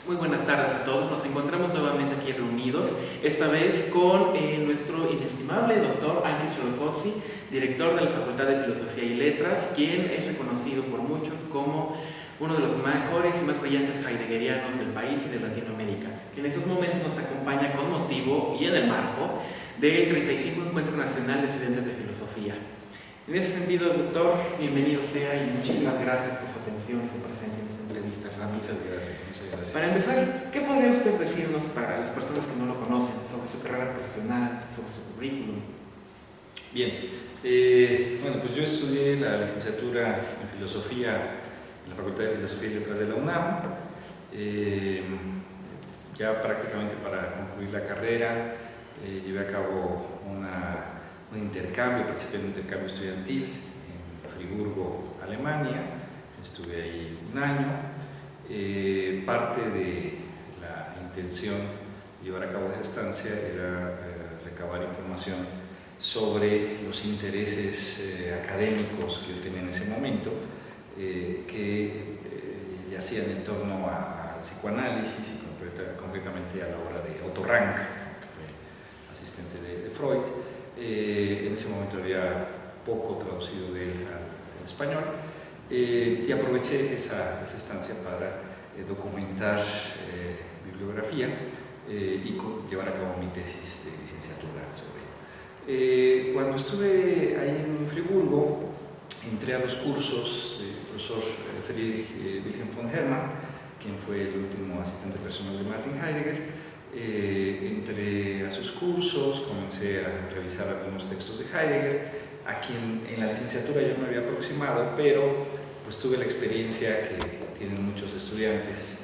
Muy buenas tardes a todos. Nos encontramos nuevamente aquí reunidos, esta vez con nuestro inestimable doctor Ángel Cholocotzi, director de la Facultad de Filosofía y Letras, quien es reconocido por muchos como uno de los mejores y más brillantes heideggerianos del país y de Latinoamérica, que en estos momentos nos acompaña con motivo y en el marco del 35 Encuentro Nacional de Estudiantes de Filosofía. En ese sentido, doctor, bienvenido sea y muchísimas gracias por su atención y su presencia en esta entrevista rápida. Muchas gracias. Para empezar, ¿qué podría usted decirnos para las personas que no lo conocen sobre su carrera profesional, sobre su currículum? Bien, bueno, pues yo estudié la licenciatura en Filosofía en la Facultad de Filosofía y Letras de la UNAM. Ya prácticamente para concluir la carrera, llevé a cabo un intercambio, participé en un intercambio estudiantil en Friburgo, Alemania. Estuve ahí un año. Parte de la intención de llevar a cabo esa estancia era recabar información sobre los intereses académicos que yo tenía en ese momento, que yacían en torno al psicoanálisis y concretamente a la obra de Otto Rank, que fue asistente de Freud. En ese momento había poco traducido de él al español. Y aproveché esa estancia para documentar bibliografía y llevar a cabo mi tesis de licenciatura sobre ello. Cuando estuve ahí en Friburgo, entré a los cursos del profesor Friedrich Wilhelm von Hermann, quien fue el último asistente personal de Martin Heidegger. Entré a sus cursos, comencé a revisar algunos textos de Heidegger, a quien en la licenciatura yo me había aproximado, pero pues tuve la experiencia que tienen muchos estudiantes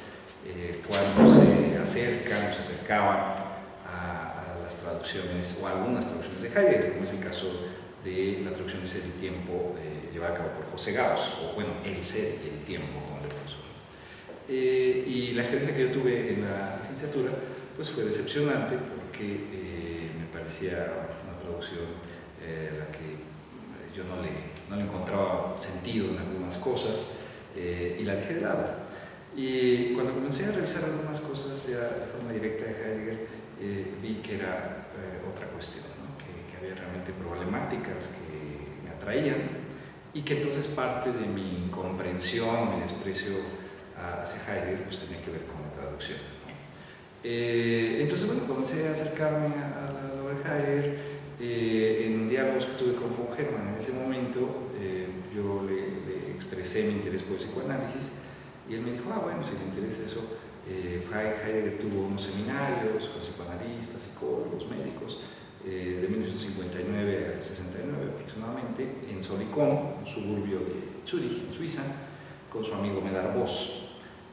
cuando se acercan o se acercaban a las traducciones o a algunas traducciones de Heidegger, como es el caso de la traducción de Ser y Tiempo llevada a cabo por José Gauss, o bueno, El Ser y el Tiempo, como le puso. Y la experiencia que yo tuve en la licenciatura pues fue decepcionante porque me parecía una traducción a la que yo no le encontraba sentido en algunas cosas y la dejé de lado. Y cuando comencé a revisar algunas cosas ya de forma directa de Heidegger, vi que era otra cuestión, ¿no? que había realmente problemáticas que me atraían y que entonces parte de mi comprensión, mi desprecio hacia Heidegger pues tenía que ver con la traducción. Entonces, bueno, comencé a acercarme a la obra de Heidegger. En diálogos que tuve con von Hermann en ese momento, yo le expresé mi interés por el psicoanálisis y él me dijo, bueno, si le interesa eso, Heidegger tuvo unos seminarios con psicoanalistas, psicólogos, médicos, de 1959 al 69 aproximadamente, en Solikon, un suburbio de Zúrich, en Suiza, con su amigo Medard Voss,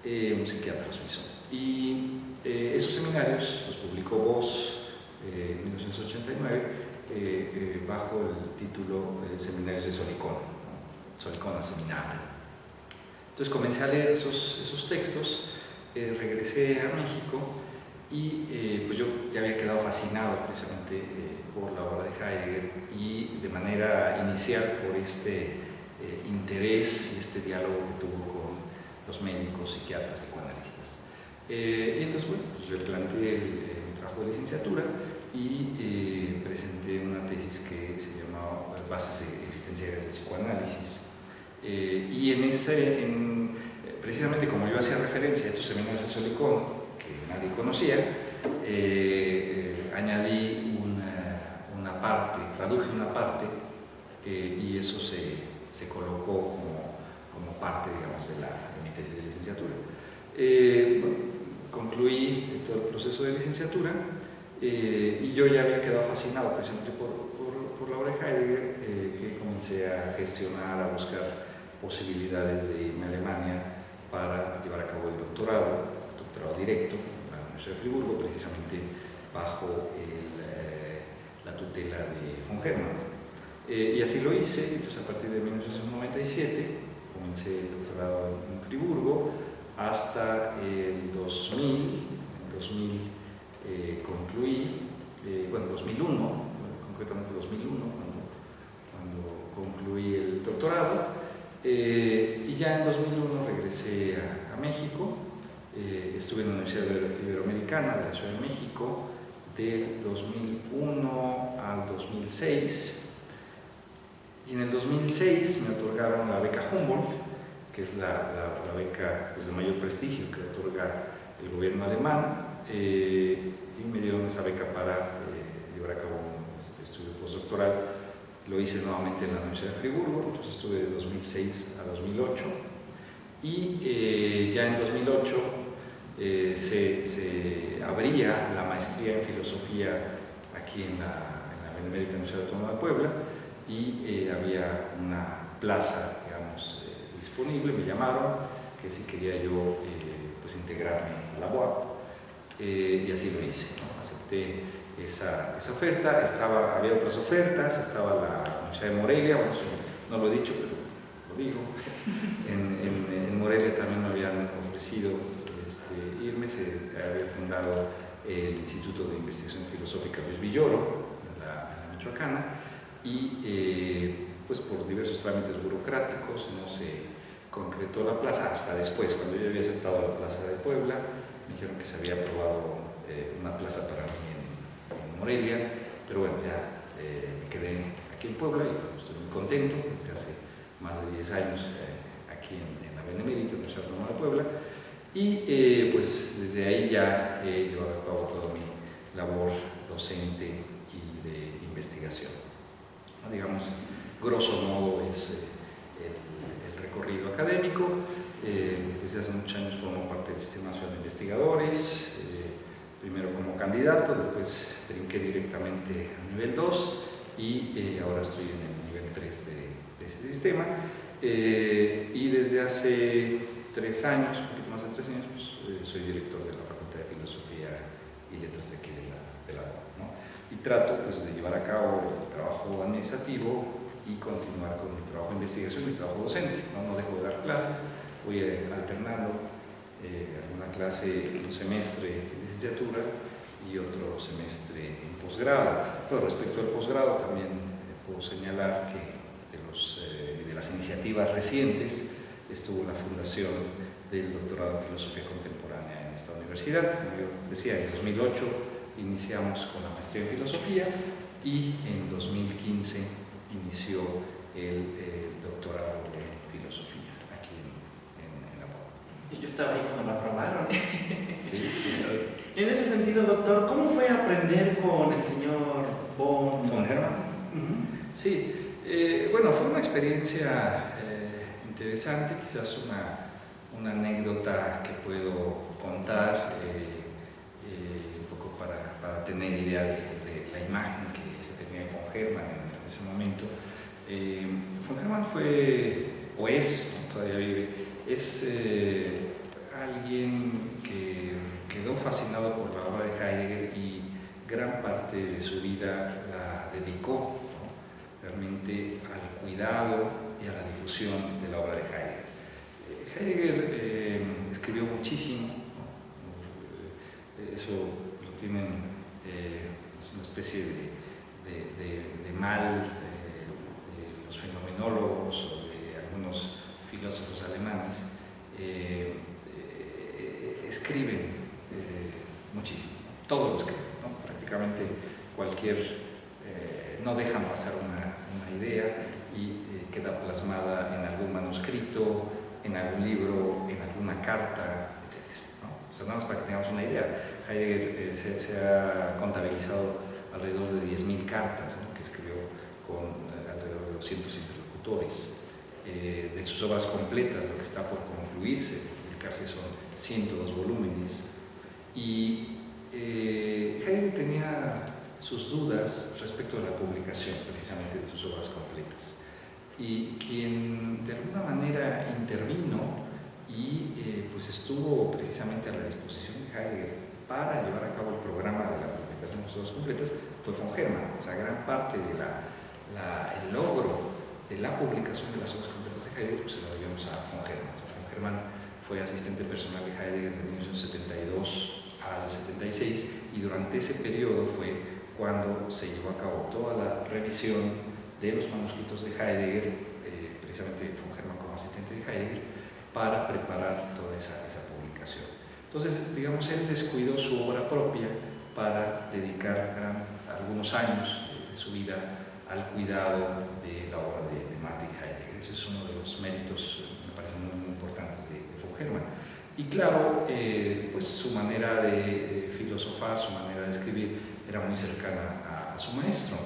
un psiquiatra suizo. Y esos seminarios los publicó Voss en 1989 bajo el título Seminarios de Solikon, ¿no? Solikon a seminario. Entonces comencé a leer esos textos, regresé a México y pues yo ya había quedado fascinado precisamente por la obra de Heidegger y de manera inicial por este interés y este diálogo que tuvo con los médicos, psiquiatras, psicoanalistas. Y entonces, bueno, pues yo planteé mi trabajo de licenciatura y presenté una tesis que se llamaba Bases existenciales del psicoanálisis. Y precisamente como yo hacía referencia a estos seminarios de Solikon, que nadie conocía, añadí una parte, traduje una parte, y eso se colocó como parte, digamos, de mi tesis de licenciatura. Bueno, concluí todo el proceso de licenciatura y yo ya había quedado fascinado precisamente por la obra de Heidegger, que comencé a gestionar, a buscar posibilidades de irme a Alemania para llevar a cabo el doctorado directo en la Universidad de Friburgo, precisamente bajo la tutela de von Hermann. Y así lo hice. Entonces, a partir de 1997 comencé el doctorado en Friburgo hasta el 2000. En 2000 concluí, bueno, 2001, concretamente 2001, cuando concluí el doctorado. Y ya en 2001 regresé a México Estuve en la Universidad Iberoamericana de la Ciudad de México del 2001 al 2006, y en el 2006 me otorgaron la beca Humboldt, que es la beca pues, de mayor prestigio que otorga el gobierno alemán, y me dieron esa beca para llevar a cabo un estudio postdoctoral. Lo hice nuevamente en la Universidad de Friburgo, entonces estuve de 2006 a 2008, y ya en 2008 se abría la maestría en filosofía aquí en la Benemérita Universidad Autónoma de Puebla, y había una plaza, digamos, disponible. Me llamaron que si quería yo pues integrarme a la UAP, y así lo hice, ¿no? Acepté esa oferta. Había otras ofertas, estaba la Universidad de Morelia, bueno, no lo he dicho, pero lo digo. En Morelia también me habían ofrecido irme. Se había fundado el Instituto de Investigación Filosófica Luis Villoro en la Michoacana, y pues por diversos trámites burocráticos no se concretó la plaza hasta después. Cuando yo había aceptado la plaza de Puebla, me dijeron que se había aprobado una plaza para mí en Morelia, pero bueno, ya me quedé aquí en Puebla y estoy muy contento desde hace más de 10 años aquí en la Benemérita Universidad Autónoma de Puebla, y pues desde ahí ya he llevado a cabo toda mi labor docente y de investigación. Digamos, grosso modo es el recorrido académico. Desde hace muchos años formo parte del Sistema Nacional de Investigadores, primero como candidato, después brinqué directamente a nivel 2, y ahora estoy en el nivel 3 de ese sistema, y desde hace 3 años, un poquito más de 3 años, pues, soy director de la Facultad de Filosofía y Letras de aquí de la UAP, ¿no? Y trato pues, de llevar a cabo el trabajo administrativo y continuar con mi trabajo de investigación y mi trabajo docente, ¿no? No dejo de dar clases, voy alternando alguna clase en un semestre de licenciatura y otro semestre en posgrado. Pero respecto al posgrado también puedo señalar que de las iniciativas recientes estuvo la fundación del doctorado en Filosofía Contemporánea en esta universidad. Como yo decía, en 2008 iniciamos con la maestría en Filosofía, y en 2015 inició el doctorado en Filosofía aquí en la UAP. Yo estaba ahí cuando lo aprobaron. Sí. En ese sentido, doctor, ¿cómo fue aprender con el señor von Hermann? Sí, bueno, fue una experiencia interesante, quizás una anécdota que puedo contar un poco para tener idea de la imagen que se tenía de von Hermann en ese momento. Von Hermann fue, o es, todavía vive, es alguien que quedó fascinado por la obra de Heidegger y gran parte de su vida la dedicó, ¿no?, realmente al cuidado y a la difusión de la obra de Heidegger. Heidegger escribió muchísimo, ¿no? Eso lo tienen, es una especie de mal de los fenomenólogos o de algunos filósofos alemanes. Escriben muchísimo, todo lo escriben, ¿no? Prácticamente no dejan pasar una idea y queda plasmada en algún manuscrito, en algún libro, en alguna carta, etc., ¿no? O sea, nada más para que tengamos una idea. Heidegger se ha contabilizado alrededor de 10.000 cartas, ¿no?, que escribió con alrededor de 200 interlocutores. De sus obras completas, lo que está por concluirse, publicarse, son 102 volúmenes. Y Heidegger tenía sus dudas respecto a la publicación, precisamente, de sus obras completas. Y quien de alguna manera intervino y pues estuvo precisamente a la disposición de Heidegger para llevar a cabo el programa de la publicación de sus obras completas fue von Hermann. O sea, gran parte de el logro de la publicación de las obras completas de Heidegger pues se lo debemos a von Hermann. Von Hermann fue asistente personal de Heidegger de 1972 al 76, y durante ese periodo fue cuando se llevó a cabo toda la revisión de los manuscritos de Heidegger, precisamente von Hermann como asistente de Heidegger, para preparar toda esa publicación. Entonces, digamos, él descuidó su obra propia para dedicar algunos años de su vida al cuidado de la obra de Martin Heidegger. Ese es uno de los méritos, me parecen muy, muy importantes de von Hermann. Y claro, pues su manera de filosofar, su manera de escribir era muy cercana a su maestro.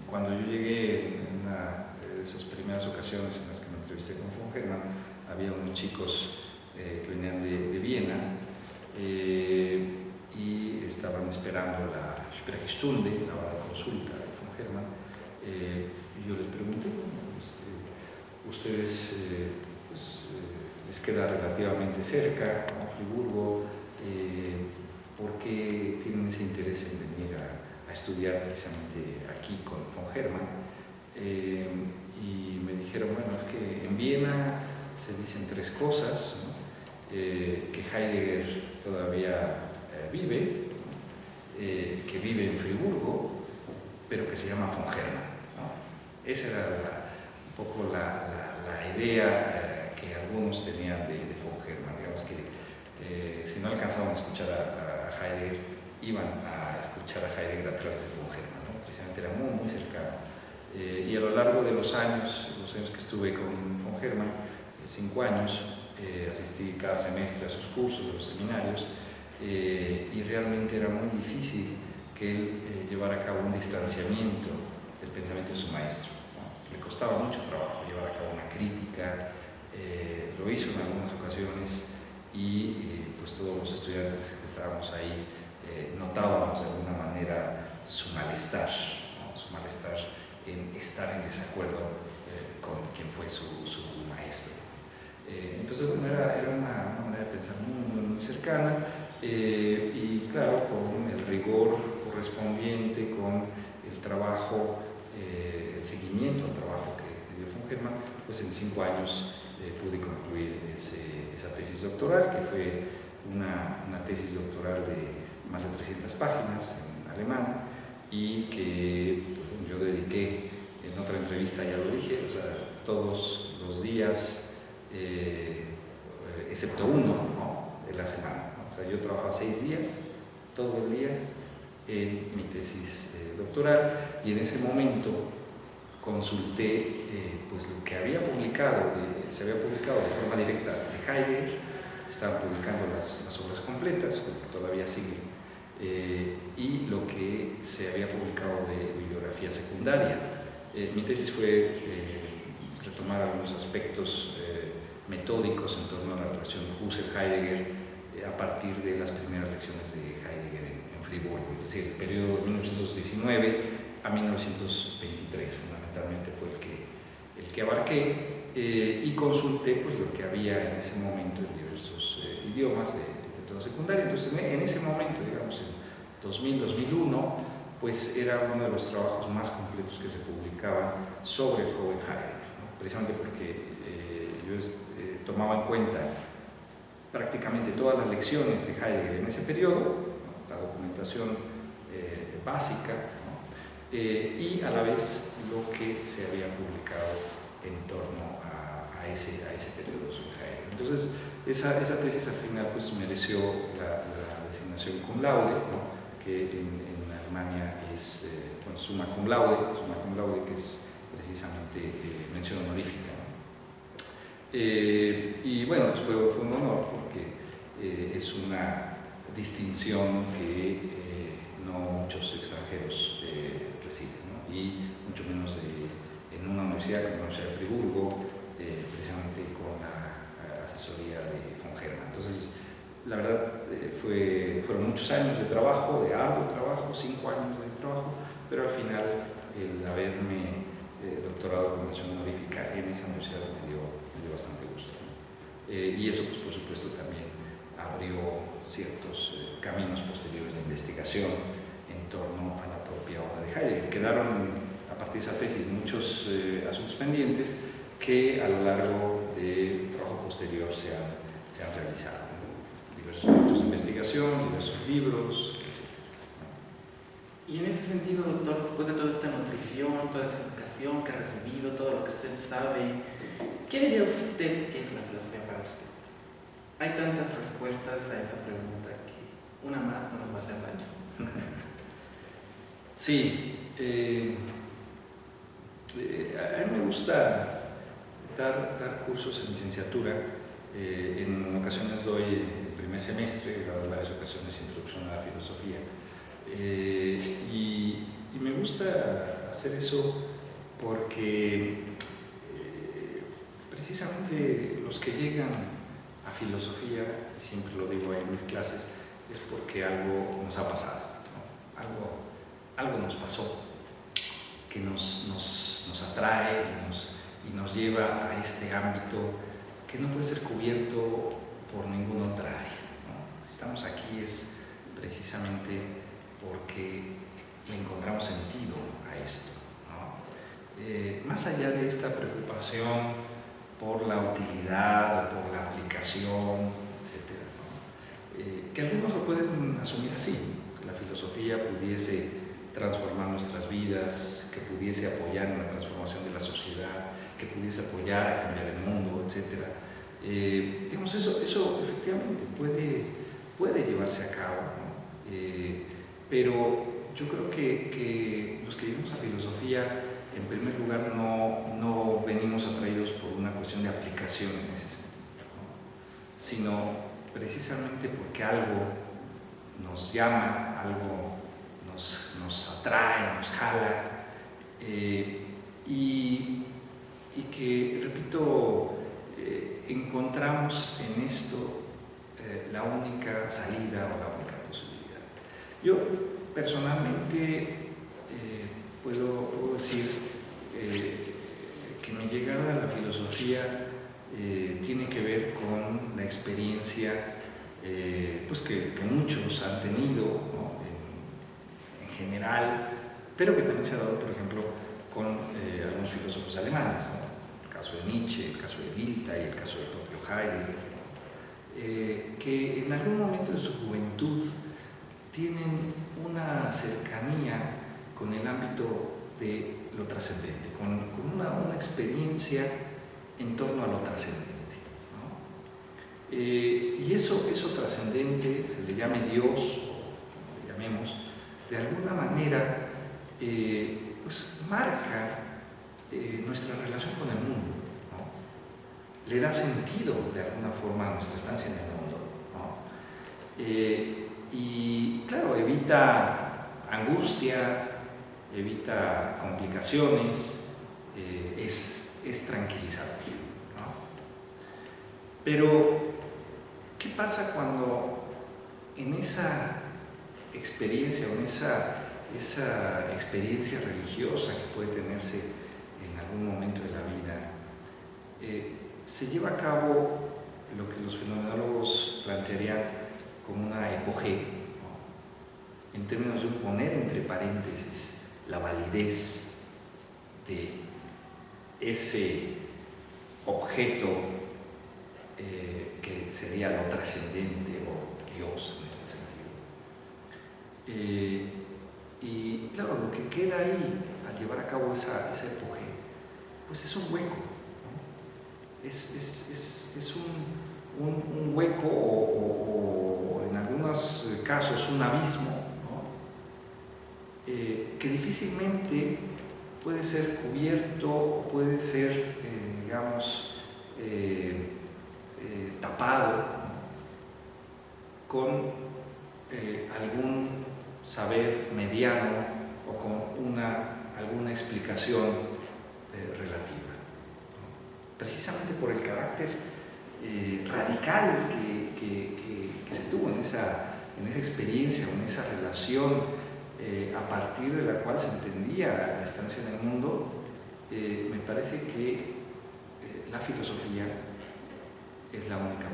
Cuando yo llegué en una de esas primeras ocasiones en las que me entrevisté con von Hermann, había unos chicos que venían de Viena y estaban esperando la Sprechstunde, la hora de consulta de von Hermann. Y yo les pregunté, ustedes les queda relativamente cerca, a Friburgo, ¿por qué tienen ese interés en venir a estudiar precisamente aquí con von Hermann? Y me dijeron, bueno, es que en Viena se dicen tres cosas, ¿no? Que Heidegger todavía vive, que vive en Friburgo, pero que se llama von Hermann, ¿no? Esa era un poco la idea que algunos tenían de von Hermann. Digamos que si no alcanzaban a escuchar a Heidegger, iban a escuchar a Heidegger a través de von Hermann, ¿no? Precisamente era muy, muy cercano. Y a lo largo de los años que estuve con von Hermann, 5 años, asistí cada semestre a sus cursos, a los seminarios, y realmente era muy difícil que él llevara a cabo un distanciamiento del pensamiento de su maestro, ¿no? Le costaba mucho trabajo llevar a cabo una crítica, lo hizo en algunas ocasiones y pues todos los estudiantes que estábamos ahí notábamos de alguna manera su malestar, ¿no? Su malestar en estar en desacuerdo con quien fue su maestro. Entonces bueno, era una manera de pensar muy, muy, muy cercana, y claro, con el rigor correspondiente, con el trabajo, el seguimiento al trabajo que dio von Hermann, pues en 5 años pude concluir esa tesis doctoral, que fue una tesis doctoral de más de 300 páginas en alemán, y que pues, yo dediqué, en otra entrevista ya lo dije, o sea, todos los días, excepto uno, ¿no?, de la semana, ¿no? O sea, yo trabajaba 6 días, todo el día, en mi tesis doctoral, y en ese momento consulté pues lo que había publicado, se había publicado de forma directa de Heidegger, estaban publicando las obras completas, porque todavía siguen, y lo que se había publicado de bibliografía secundaria. Mi tesis fue retomar algunos aspectos metódicos en torno a la relación Husserl-Heidegger a partir de las primeras lecciones de Heidegger en Friburgo, es decir, el periodo de 1919 a 1923, fundamentalmente fue el que abarqué, y consulté pues, lo que había en ese momento en diversos idiomas de toda secundaria. Entonces, en ese momento, digamos, en 2000-2001, pues era uno de los trabajos más completos que se publicaban sobre el joven Heidegger, ¿no? Precisamente porque yo tomaba en cuenta prácticamente todas las lecciones de Heidegger en ese periodo, ¿no?, la documentación básica, ¿no?, y a la vez lo que se había publicado en torno a ese periodo sobre Heidegger. Entonces, esa tesis al final pues, mereció la designación cum laude, ¿no?, que en Alemania es summa cum laude, que es precisamente mención honorífica, ¿no? Y bueno, pues fue un honor porque es una distinción que no muchos extranjeros reciben, ¿no? Y mucho menos en una universidad como la Universidad de Friburgo, precisamente con la asesoría de von Hermann. Entonces, la verdad, fueron muchos años de trabajo, de arduo trabajo, 5 años de trabajo, pero al final el haberme doctorado con mención honorífica en esa universidad me dio bastante gusto, ¿no? Y eso, pues, por supuesto, también abrió ciertos caminos posteriores de investigación en torno a la propia obra de Heidegger. Quedaron, a partir de esa tesis, muchos asuntos pendientes que a lo largo del trabajo posterior se han realizado, ¿no? Diversos proyectos de investigación, diversos libros, etc. Y en ese sentido, doctor, después de toda esta nutrición, toda esa educación que ha recibido, todo lo que usted sabe, ¿qué diría usted que es la filosofía para usted? Hay tantas respuestas a esa pregunta que una más no nos va a hacer daño. Sí, a mí me gusta dar cursos en licenciatura. En ocasiones doy el primer semestre, he dado varias ocasiones introducción a la filosofía. Y me gusta hacer eso porque precisamente los que llegan a filosofía, y siempre lo digo en mis clases, es porque algo nos ha pasado, ¿no? Algo nos pasó que nos atrae y nos lleva a este ámbito que no puede ser cubierto por ninguna otra área, ¿no? Si estamos aquí es precisamente porque le encontramos sentido a esto, ¿no? Más allá de esta preocupación por la utilidad o por la aplicación, etc., ¿no? Que algunos lo pueden asumir así, que la filosofía pudiese transformar nuestras vidas, que pudiese apoyar en la transformación de la sociedad, que pudiese apoyar a cambiar el mundo, etc. Digamos, eso efectivamente puede llevarse a cabo, ¿no? Pero yo creo que los que vivimos a filosofía, en primer lugar, no venimos atraídos por una cuestión de aplicación en ese sentido, ¿no? Sino precisamente porque algo nos llama, algo nos atrae, nos jala, y que, repito, encontramos en esto la única salida o la única posibilidad. Yo personalmente puedo decir que mi llegada a la filosofía tiene que ver con la experiencia pues que muchos han tenido, ¿no? En general, pero que también se ha dado, por ejemplo, con algunos filósofos alemanes, ¿no? El caso de Nietzsche, el caso de Dilthey y el caso del propio Heidegger, que en algún momento de su juventud tienen una cercanía con el ámbito de lo trascendente, con una experiencia en torno a lo trascendente, ¿no? Y eso trascendente, se le llame Dios, o como le llamemos, de alguna manera pues marca nuestra relación con el mundo, ¿no? Le da sentido de alguna forma a nuestra estancia en el mundo, ¿no? Y claro, evita angustia, evita complicaciones, es tranquilizador, ¿no? Pero, ¿qué pasa cuando en esa experiencia o en esa experiencia religiosa que puede tenerse en algún momento de la vida, se lleva a cabo lo que los fenomenólogos plantearían como una epogea, ¿no? En términos de poner entre paréntesis la validez de ese objeto que sería lo trascendente o Dios en este sentido. Y claro, lo que queda ahí al llevar a cabo esa epogea, pues es un hueco, ¿no? Es un hueco o en algunos casos un abismo, ¿no? Que difícilmente puede ser cubierto o puede ser, digamos, tapado, ¿no? Con algún saber mediano o con alguna explicación relativa, ¿no? Precisamente por el carácter radical que se tuvo en esa experiencia o en esa relación a partir de la cual se entendía la estancia en el mundo, me parece que la filosofía es la única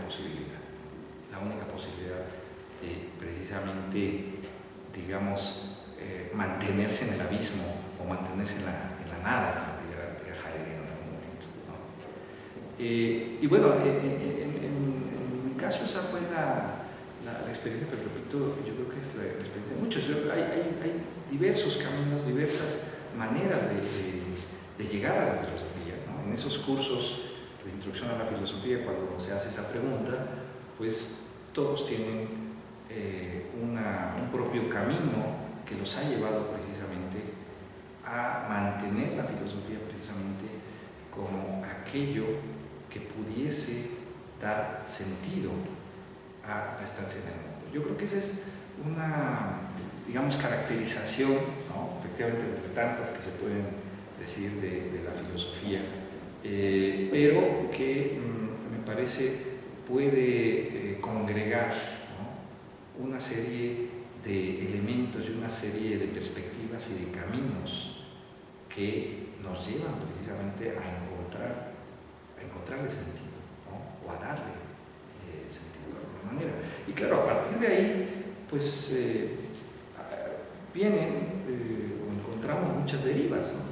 posibilidad de precisamente, digamos, mantenerse en el abismo o mantenerse en la nada, como diría Heidegger en algún momento, ¿no? Y bueno, en mi caso esa fue la experiencia, pero repito, yo creo que es la experiencia de muchos. Hay diversos caminos, diversas maneras de llegar a la filosofía, ¿no? En esos cursos de introducción a la filosofía, cuando se hace esa pregunta, pues todos tienen un propio camino que los ha llevado precisamente a mantener la filosofía precisamente como aquello que pudiese dar sentido a la estancia en el mundo. Yo creo que esa es una, digamos, caracterización, ¿no?, efectivamente entre tantas que se pueden decir de la filosofía, pero que me parece puede congregar, ¿no?, una serie de elementos y una serie de perspectivas y de caminos que nos llevan precisamente a encontrarle sentido, ¿no?, o a darle sentido de alguna manera. Y claro, a partir de ahí, pues vienen o encontramos muchas derivas, ¿no?,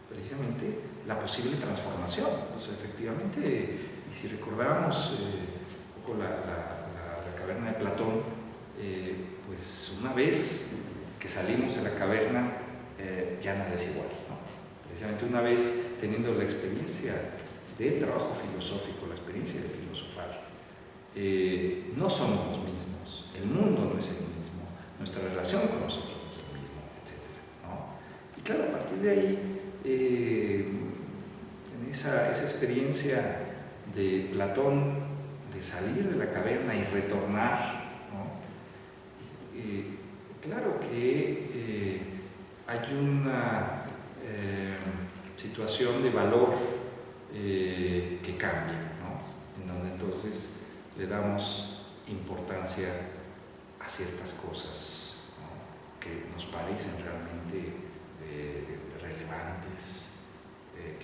precisamente la posible transformación. O sea, efectivamente, y si recordáramos un poco la caverna de Platón, pues una vez que salimos de la caverna, ya nada es igual, ¿no? Precisamente una vez teniendo la experiencia del trabajo filosófico, la experiencia de filosofar, no somos los mismos, el mundo no es el mismo, nuestra relación con nosotros no es el mismo, etc., ¿no? Y claro, a partir de ahí, en esa experiencia de Platón de salir de la caverna y retornar, ¿no?, claro que hay una situación de valor que cambia, ¿no?, en donde entonces le damos importancia a ciertas cosas, ¿no?, que nos parecen realmente relevantes,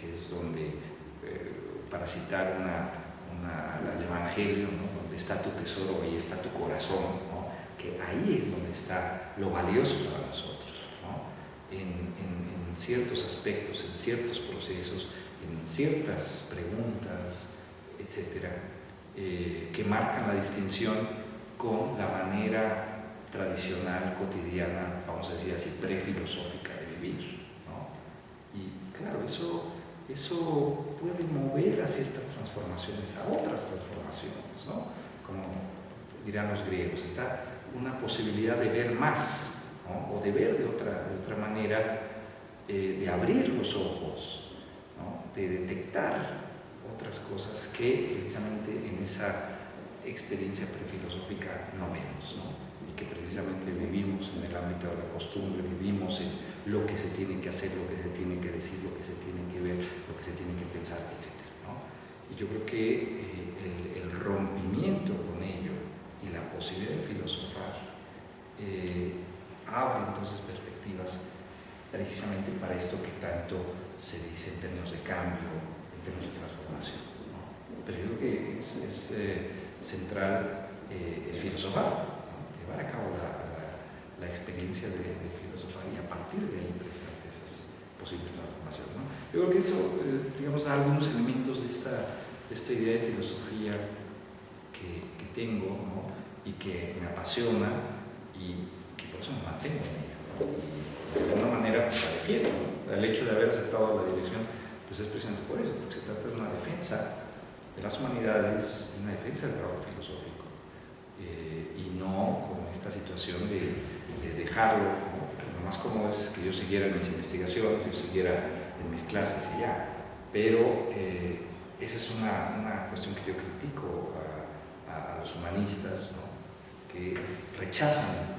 que es donde, para citar al Evangelio, ¿no?, donde está tu tesoro, ahí está tu corazón, ¿no?, que ahí es donde está lo valioso para nosotros, ¿no?, en ciertos aspectos, en ciertos procesos, en ciertas preguntas, etcétera, que marcan la distinción con la manera tradicional, cotidiana, vamos a decir así, prefilosófica de vivir, ¿no? Y claro, eso puede mover a ciertas transformaciones, a otras transformaciones, ¿no? Como dirán los griegos, está una posibilidad de ver más, ¿no?, o de ver de otra manera, de abrir los ojos, ¿no?, de detectar otras cosas que precisamente en esa experiencia prefilosófica no vemos, ¿no?, y que precisamente vivimos en el ámbito de la costumbre, vivimos en lo que se tiene que hacer, lo que se tiene que decir, lo que se tiene que ver, lo que se tiene que pensar, etc., ¿no? Y yo creo que el rompimiento con ello y la posibilidad de filosofar abre entonces perspectivas precisamente para esto que tanto se dice en términos de cambio, en términos de transformación, ¿no? Pero yo creo que es central el filosofar, ¿no?, llevar a cabo la experiencia de filosofar y a partir de ahí precisamente esas posibles transformaciones, ¿no? Yo creo que eso, digamos, da algunos elementos de esta idea de filosofía que tengo, ¿no?, y que me apasiona y que por eso me mantengo en ella, ¿no? Y de alguna manera pues, la defiendo, ¿no? El hecho de haber aceptado la dirección pues es precisamente por eso, porque se trata de una defensa de las humanidades, una defensa del trabajo filosófico, y no con esta situación de dejarlo, ¿no?, porque lo más cómodo es que yo siguiera en mis investigaciones, yo siguiera en mis clases y ya, pero esa es una cuestión que yo critico a los humanistas, ¿no?, que rechazan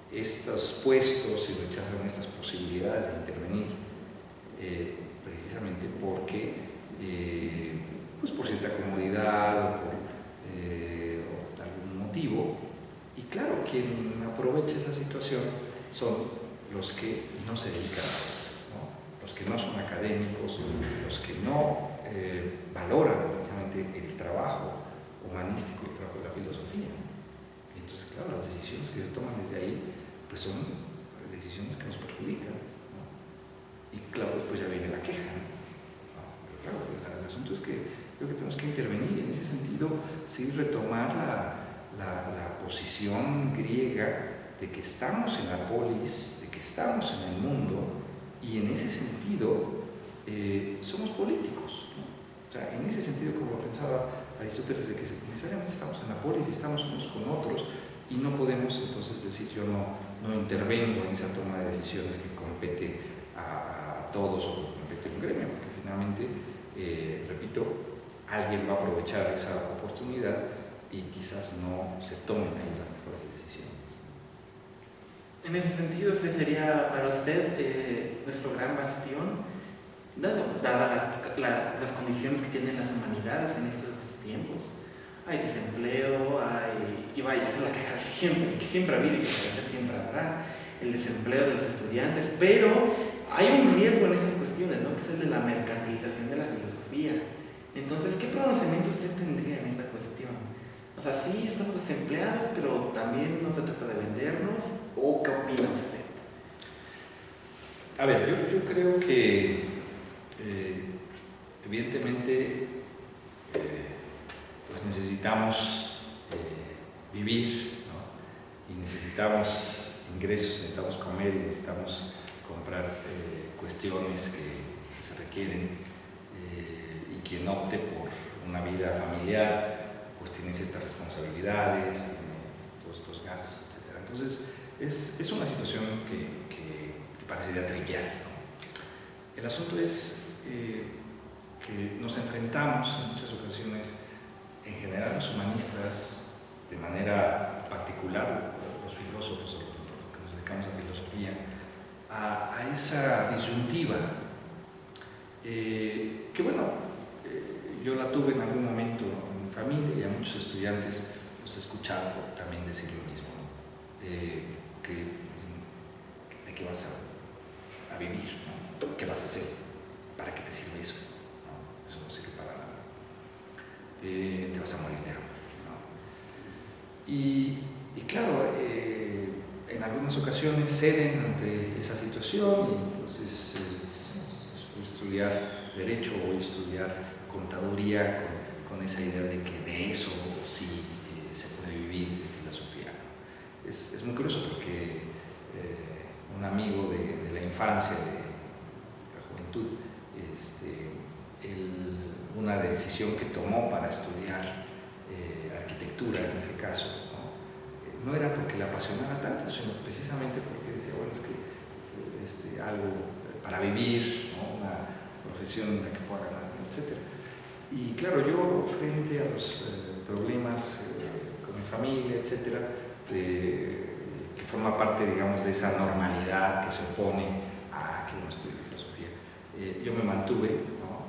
estos puestos y rechazan estas posibilidades de intervenir, precisamente porque, pues por cierta comodidad o por algún motivo. Y claro, quien aprovecha esa situación son los que no se dedican a esto, ¿no?, los que no son académicos, los que no valoran precisamente el trabajo humanístico, el trabajo de la filosofía. Entonces, claro, las decisiones que se toman desde ahí pues son decisiones que nos perjudican, ¿no? Y claro, después ya viene la queja, ¿no? Pero claro, el asunto es que creo que tenemos que intervenir en ese sentido, sí retomar la posición griega de que estamos en la polis, de que estamos en el mundo, y en ese sentido somos políticos, ¿no? O sea, en ese sentido, como lo pensaba Aristóteles de que necesariamente estamos en la polis y estamos unos con otros y no podemos entonces decir yo no intervengo en esa toma de decisiones que compete a todos o que compete a un gremio, porque finalmente, repito, alguien va a aprovechar esa oportunidad y quizás no se tomen ahí las mejores decisiones. En ese sentido, ese sería para usted nuestro gran bastión, dada las condiciones que tienen las humanidades en estos tiempos. Hay desempleo, y vaya, esa es la queja siempre, que siempre ha habido y que siempre habrá, el desempleo de los estudiantes, pero hay un riesgo en esas cuestiones, ¿no? Que es el de la mercantilización de la filosofía. Entonces, ¿qué pronunciamiento usted tendría en esa cuestión? O sea, sí, estamos desempleados, pero también no se trata de vendernos, ¿o qué opina usted? A ver, yo creo que evidentemente pues necesitamos vivir, ¿no? Y necesitamos ingresos, necesitamos comer y necesitamos comprar cuestiones que se requieren, y quien opte por una vida familiar pues tiene ciertas responsabilidades, todos estos gastos, etc. Entonces es una situación que parecería trivial, ¿no? El asunto es que nos enfrentamos en muchas ocasiones, en general los humanistas, de manera particular los filósofos o los que nos dedicamos a filosofía, a esa disyuntiva que bueno, yo la tuve en algún momento en mi familia y a muchos estudiantes los he escuchado también decir lo mismo, ¿no? ¿De qué vas a vivir? ¿No? ¿Qué vas a hacer? ¿Para qué te sirve eso? ¿No? Eso no sirve para nada. Te vas a morir de hambre, ¿no? Y claro, en algunas ocasiones ceden ante esa situación y entonces voy a estudiar Derecho o voy a estudiar Contaduría con esa idea de que de eso sí se puede vivir de filosofía. Es muy curioso porque un amigo de la infancia, de la juventud, una decisión que tomó para estudiar arquitectura en ese caso, no era porque le apasionara tanto, sino precisamente porque decía, bueno, es que algo para vivir, ¿no? Una profesión en la que pueda ganar, etc. Y claro, yo frente a los problemas con mi familia, etc., que forma parte, digamos, de esa normalidad que se opone a que uno estudie filosofía, yo me mantuve, ¿no?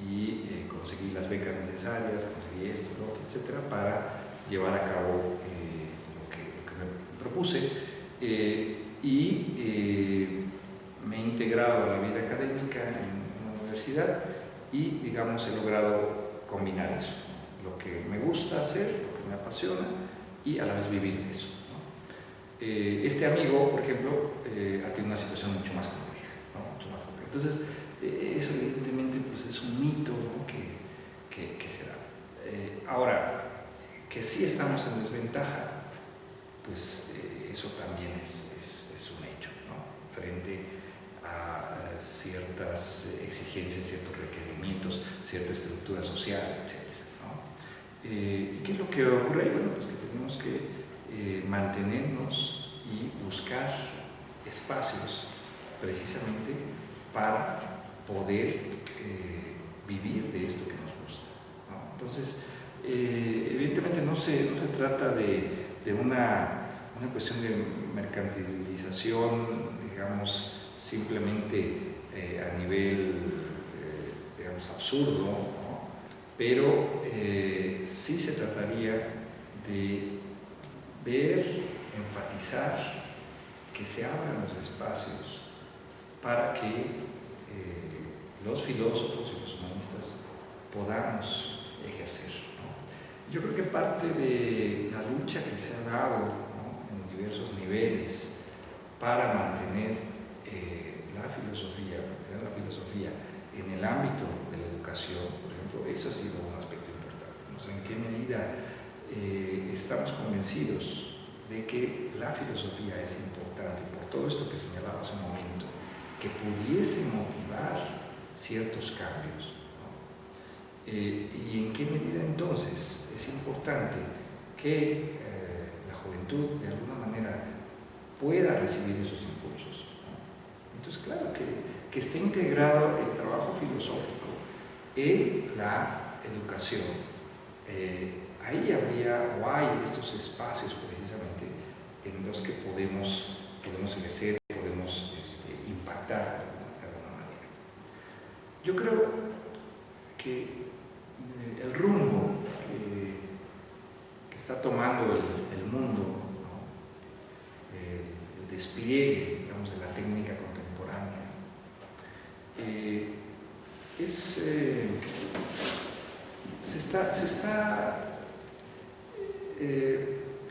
Y conseguí las becas necesarias, conseguí esto, lo otro, etc., para llevar a cabo lo que me propuse, y me he integrado a la vida académica en una universidad y, digamos, he logrado combinar eso, ¿no? Lo que me gusta hacer, lo que me apasiona y a la vez vivir eso, ¿no? Este amigo, por ejemplo, ha tenido una situación mucho más compleja, ¿no? Mucho más compleja. Entonces, eso evidentemente pues, es un mito, ¿no? que se da. Ahora, que sí estamos en desventaja, pues eso también es un hecho, ¿no? Frente a ciertas exigencias, ciertos requerimientos, cierta estructura social, etc., ¿no? ¿Y qué es lo que ocurre ahí? Bueno, pues que tenemos que mantenernos y buscar espacios precisamente para poder vivir de esto que nos gusta, ¿no? Entonces, evidentemente no se trata de una cuestión de mercantilización, digamos, simplemente a nivel, digamos, absurdo, ¿no? Pero sí se trataría de ver, enfatizar, que se abran los espacios para que los filósofos y los humanistas podamos ejercer, ¿no? Yo creo que parte de la lucha que se ha dado, ¿no? En diversos niveles para mantener la filosofía en el ámbito de la educación, por ejemplo, eso ha sido un aspecto importante. No sé en qué medida estamos convencidos de que la filosofía es importante por todo esto que señalaba hace un momento, que pudiese motivar ciertos cambios, ¿no? ¿Y en qué medida entonces es importante que la juventud de alguna manera pueda recibir esos impulsos, ¿no? Entonces, claro, que esté integrado el trabajo filosófico en la educación. Ahí habría o hay estos espacios precisamente en los que podemos ejercer, podemos impactar de alguna manera. Yo creo que el rumbo que está tomando el mundo, ¿no? El despliegue, digamos, de la técnica contemporánea,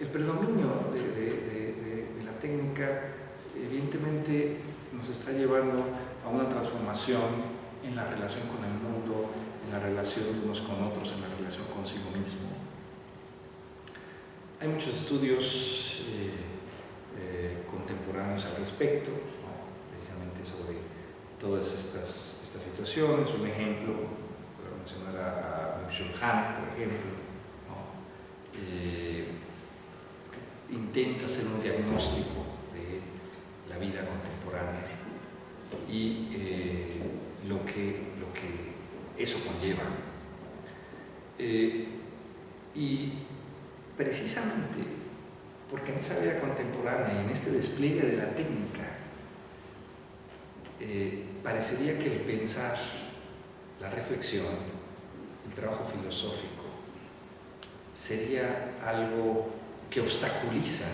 el predominio de la técnica evidentemente nos está llevando a una transformación en la relación con el mundo, en la relación de unos con otros, en la relación consigo mismo. Hay muchos estudios contemporáneos al respecto, ¿no? Precisamente sobre todas estas situaciones. Un ejemplo, voy a mencionar a Byung-Chul Han, por ejemplo, ¿no? Intenta hacer un diagnóstico de la vida contemporánea y lo que eso conlleva. Y precisamente porque en esa vida contemporánea y en este despliegue de la técnica parecería que el pensar, la reflexión, el trabajo filosófico sería algo que obstaculiza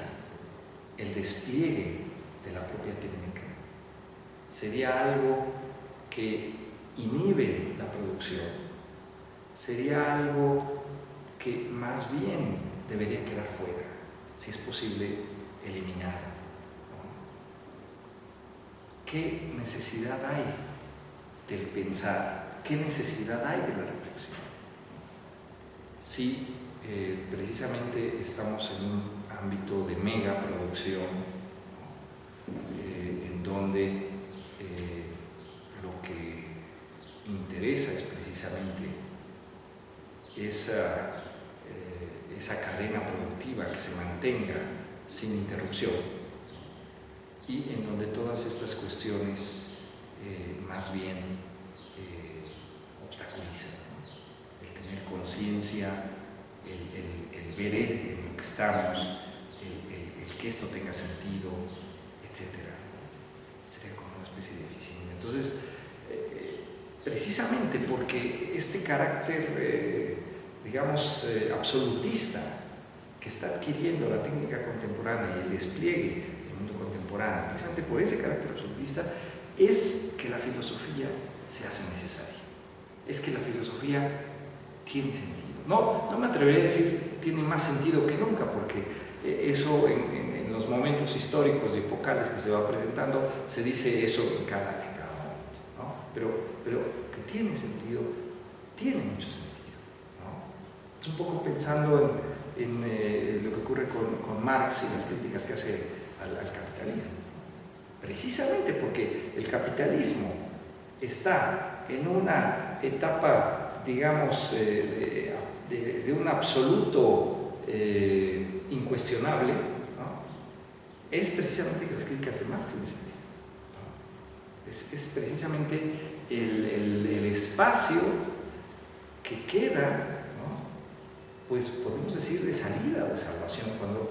el despliegue de la propia técnica, sería algo que inhibe la producción, sería algo que más bien debería quedar fuera, si es posible eliminar, ¿no? ¿Qué necesidad hay del pensar? ¿Qué necesidad hay de la reflexión? Si precisamente estamos en un ámbito de mega producción, en donde lo que interesa es precisamente esa cadena productiva que se mantenga sin interrupción, y en donde todas estas cuestiones más bien obstaculizan, ¿no? El tener conciencia, el ver en lo que estamos, el que esto tenga sentido, etc. Sería como una especie de deficiencia. Entonces, precisamente porque este carácter, digamos, absolutista que está adquiriendo la técnica contemporánea y el despliegue del mundo contemporáneo, precisamente por ese carácter absolutista, es que la filosofía se hace necesaria, es que la filosofía tiene sentido. No me atrevería a decir tiene más sentido que nunca, porque eso en los momentos históricos y epocales que se va presentando, se dice eso en cada momento, ¿no? Pero que tiene sentido, tiene mucho sentido, ¿no? Es un poco pensando en lo que ocurre con Marx y las críticas que hace al capitalismo. Precisamente porque el capitalismo está en una etapa, digamos, de un absoluto incuestionable, ¿no? Es precisamente que las críticas de Marx en ese sentido, ¿no? Es precisamente el espacio que queda, ¿no? Pues podemos decir de salida o de salvación, cuando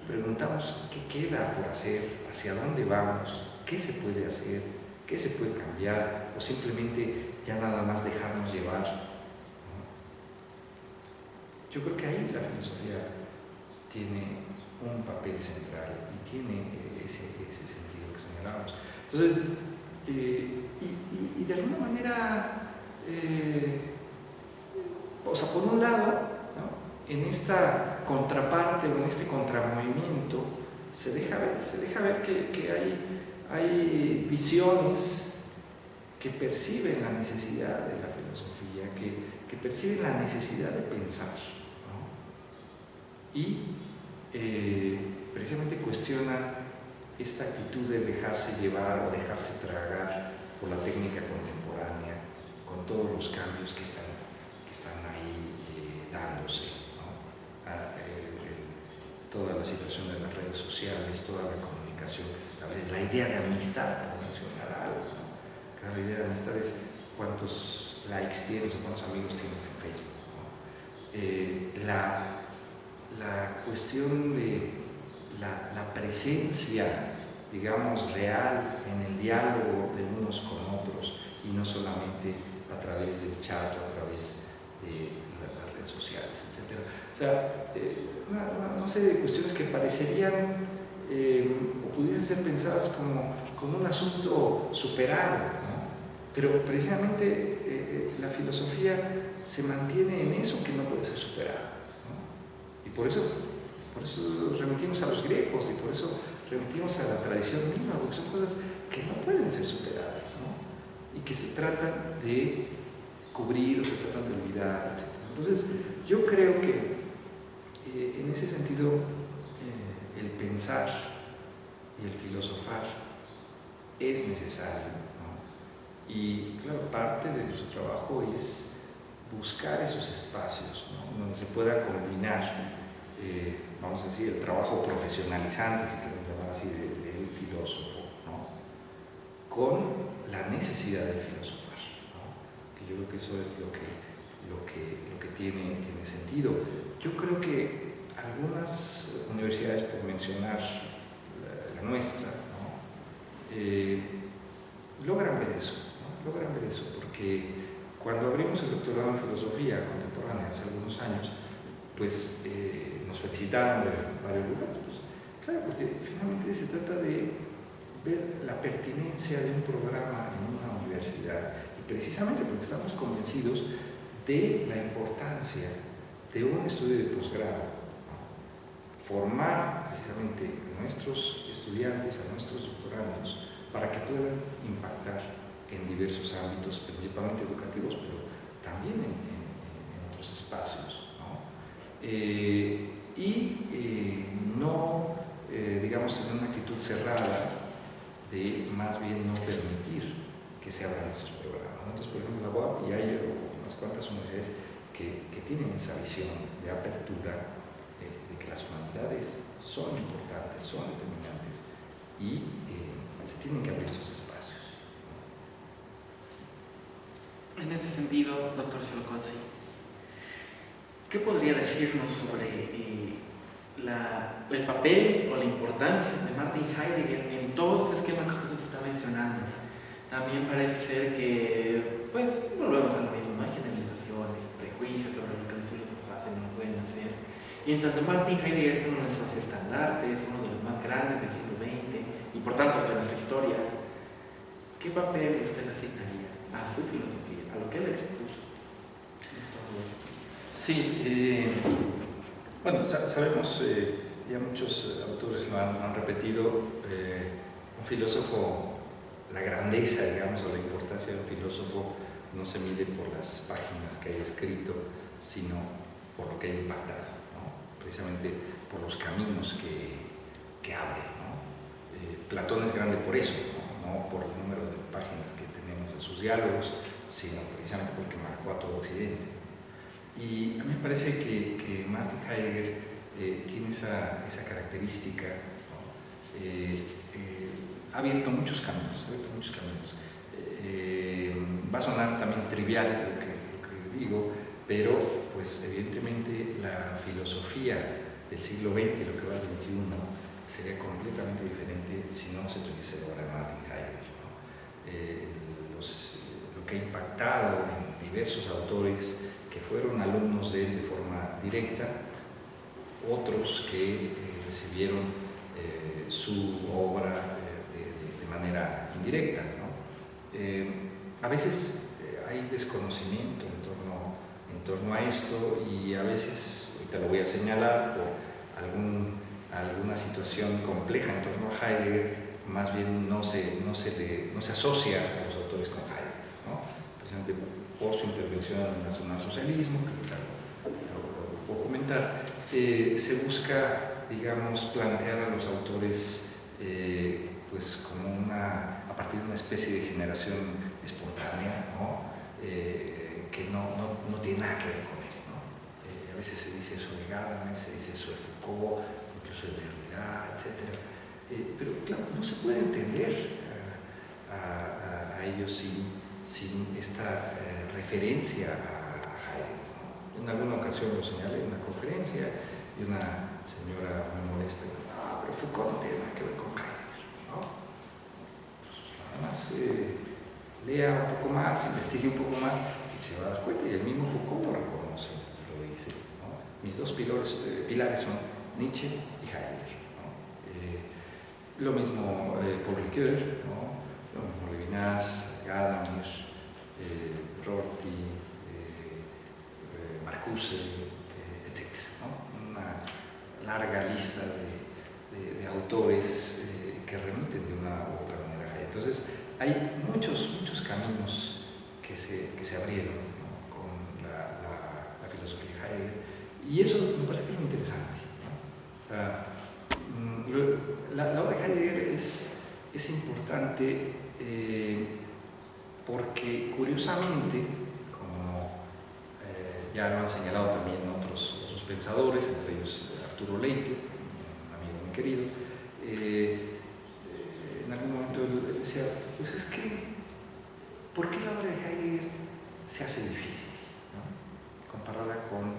preguntamos qué queda por hacer, hacia dónde vamos, qué se puede hacer, qué se puede cambiar, o simplemente ya nada más dejarnos llevar, ¿no? Yo creo que ahí la filosofía tiene un papel central y tiene ese sentido que señalamos. Entonces, y de alguna manera, o sea, por un lado, ¿no? En esta contraparte o en este contramovimiento se deja ver que hay visiones que perciben la necesidad de la filosofía, que perciben la necesidad de pensar, ¿no? Y precisamente cuestionan esta actitud de dejarse llevar o dejarse tragar por la técnica contemporánea, con todos los cambios que están están ahí dándose, ¿no? Toda la situación de las redes sociales, toda la comunicación que se establece, la idea de amistad, por mencionar algo, ¿no? Claro, la idea de amistad es cuántos likes tienes o cuántos amigos tienes en Facebook, ¿no? La cuestión de la presencia, digamos, real en el diálogo de unos con otros y no solamente a través del chat o a través de las redes sociales, etc. O sea, una serie de cuestiones que parecerían o pudiesen ser pensadas como un asunto superado, ¿no? Pero precisamente la filosofía se mantiene en eso que no puede ser superado, ¿no? Y por eso remitimos a los griegos y por eso remitimos a la tradición misma, porque son cosas que no pueden ser superadas, ¿no? Y que se tratan de cubrir o se tratan de olvidar, etc. Entonces, yo creo que en ese sentido el pensar y el filosofar es necesario, ¿no? Y claro, parte de nuestro trabajo es buscar esos espacios, ¿no? Donde se pueda combinar, vamos a decir, el trabajo profesionalizante, si queremos llamar así, del filósofo, ¿no? Con la necesidad del filosofar, ¿no? Que yo creo que eso es lo que tiene sentido. Yo creo que algunas universidades, por mencionar la nuestra, ¿no? Logran ver eso, ¿no? Logran ver eso, porque cuando abrimos el doctorado en filosofía contemporánea hace algunos años, pues nos felicitaron de varios lugares. Pues, claro, porque finalmente se trata de ver la pertinencia de un programa en una universidad, y precisamente porque estamos convencidos de la importancia de un estudio de posgrado, ¿no? Formar precisamente a nuestros estudiantes, a nuestros doctorandos, para que puedan impactar en diversos ámbitos, principalmente educativos, pero también en otros espacios, ¿no? No, digamos, en una actitud cerrada de más bien no permitir que se abran esos programas, ¿no? Entonces, por ejemplo, la UAP y hay unas cuantas universidades que tienen esa visión de apertura, de que las humanidades son importantes, son determinantes y se tienen que abrir esos espacios. En ese sentido, doctor Xiolocozzi, ¿qué podría decirnos sobre el papel o la importancia de Martin Heidegger en todos los esquemas que usted nos está mencionando? También parece ser que, pues, volvemos a lo mismo, ¿no? Hay generalizaciones, prejuicios sobre lo que los filósofos hacen o no pueden hacer. Y en tanto Martin Heidegger es uno de nuestros estandartes, uno de los más grandes del siglo XX, y por tanto de nuestra historia, ¿qué papel usted asignaría a su filosofía, a lo que él expuso en todo esto? Sí, bueno, sabemos, ya muchos autores lo han repetido, un filósofo, la grandeza, digamos, o la importancia de un filósofo no se mide por las páginas que haya escrito, sino por lo que haya impactado, ¿no? Precisamente por los caminos que abre, ¿no? Platón es grande por eso, ¿no? No por el número de páginas que tenemos en sus diálogos, sino precisamente porque marcó a todo Occidente. Y a mí me parece que Martin Heidegger tiene esa característica, ¿no? Ha abierto muchos caminos. Va a sonar también trivial lo que digo, pero pues evidentemente la filosofía del siglo XX, lo que va al XXI, sería completamente diferente si no se tuviese obra de Martin Heidegger, ¿no? Lo que ha impactado en diversos autores que fueron alumnos de él de forma directa, otros que recibieron su obra de manera indirecta, ¿no? A veces hay desconocimiento en torno a esto y a veces, ahorita lo voy a señalar, por alguna situación compleja en torno a Heidegger, más bien no se asocia a los autores con Heidegger, ¿no? Precisamente por su intervención en el nacionalsocialismo, que lo puedo comentar, se busca, digamos, plantear a los autores pues como a partir de una especie de generación espontánea, ¿no? que no tiene nada que ver con él, ¿no? A veces se dice eso de Gadamer, a veces se dice eso de Foucault, incluso de Derrida, etc. Pero claro, no se puede entender a ellos sin esta referencia a Heidegger, ¿no? En alguna ocasión lo señalé en una conferencia y una señora muy molesta, pero Foucault no tiene nada que ver con Heidegger, ¿no? Pues nada más lea un poco más, investigue un poco más y se va a dar cuenta, y el mismo Foucault lo reconoce, lo dice, ¿no? Mis dos pilares son Nietzsche y Heidegger, ¿no? Lo mismo Paul Ricoeur, ¿no? Lo mismo Levinas, Gadamer, Rorty, Marcuse, etc., ¿no? Una larga lista de autores que remiten de una u otra manera a Heidegger. Entonces, hay muchos caminos que se abrieron, ¿no? Con la filosofía de Heidegger, y eso me parece que es muy interesante, ¿no? La obra de Heidegger es importante porque, curiosamente, como ya lo han señalado también otros pensadores, entre ellos Arturo Leite, un amigo muy querido, en algún momento él decía, pues es que, ¿por qué la obra de Heidegger se hace difícil, ¿no? Comparada con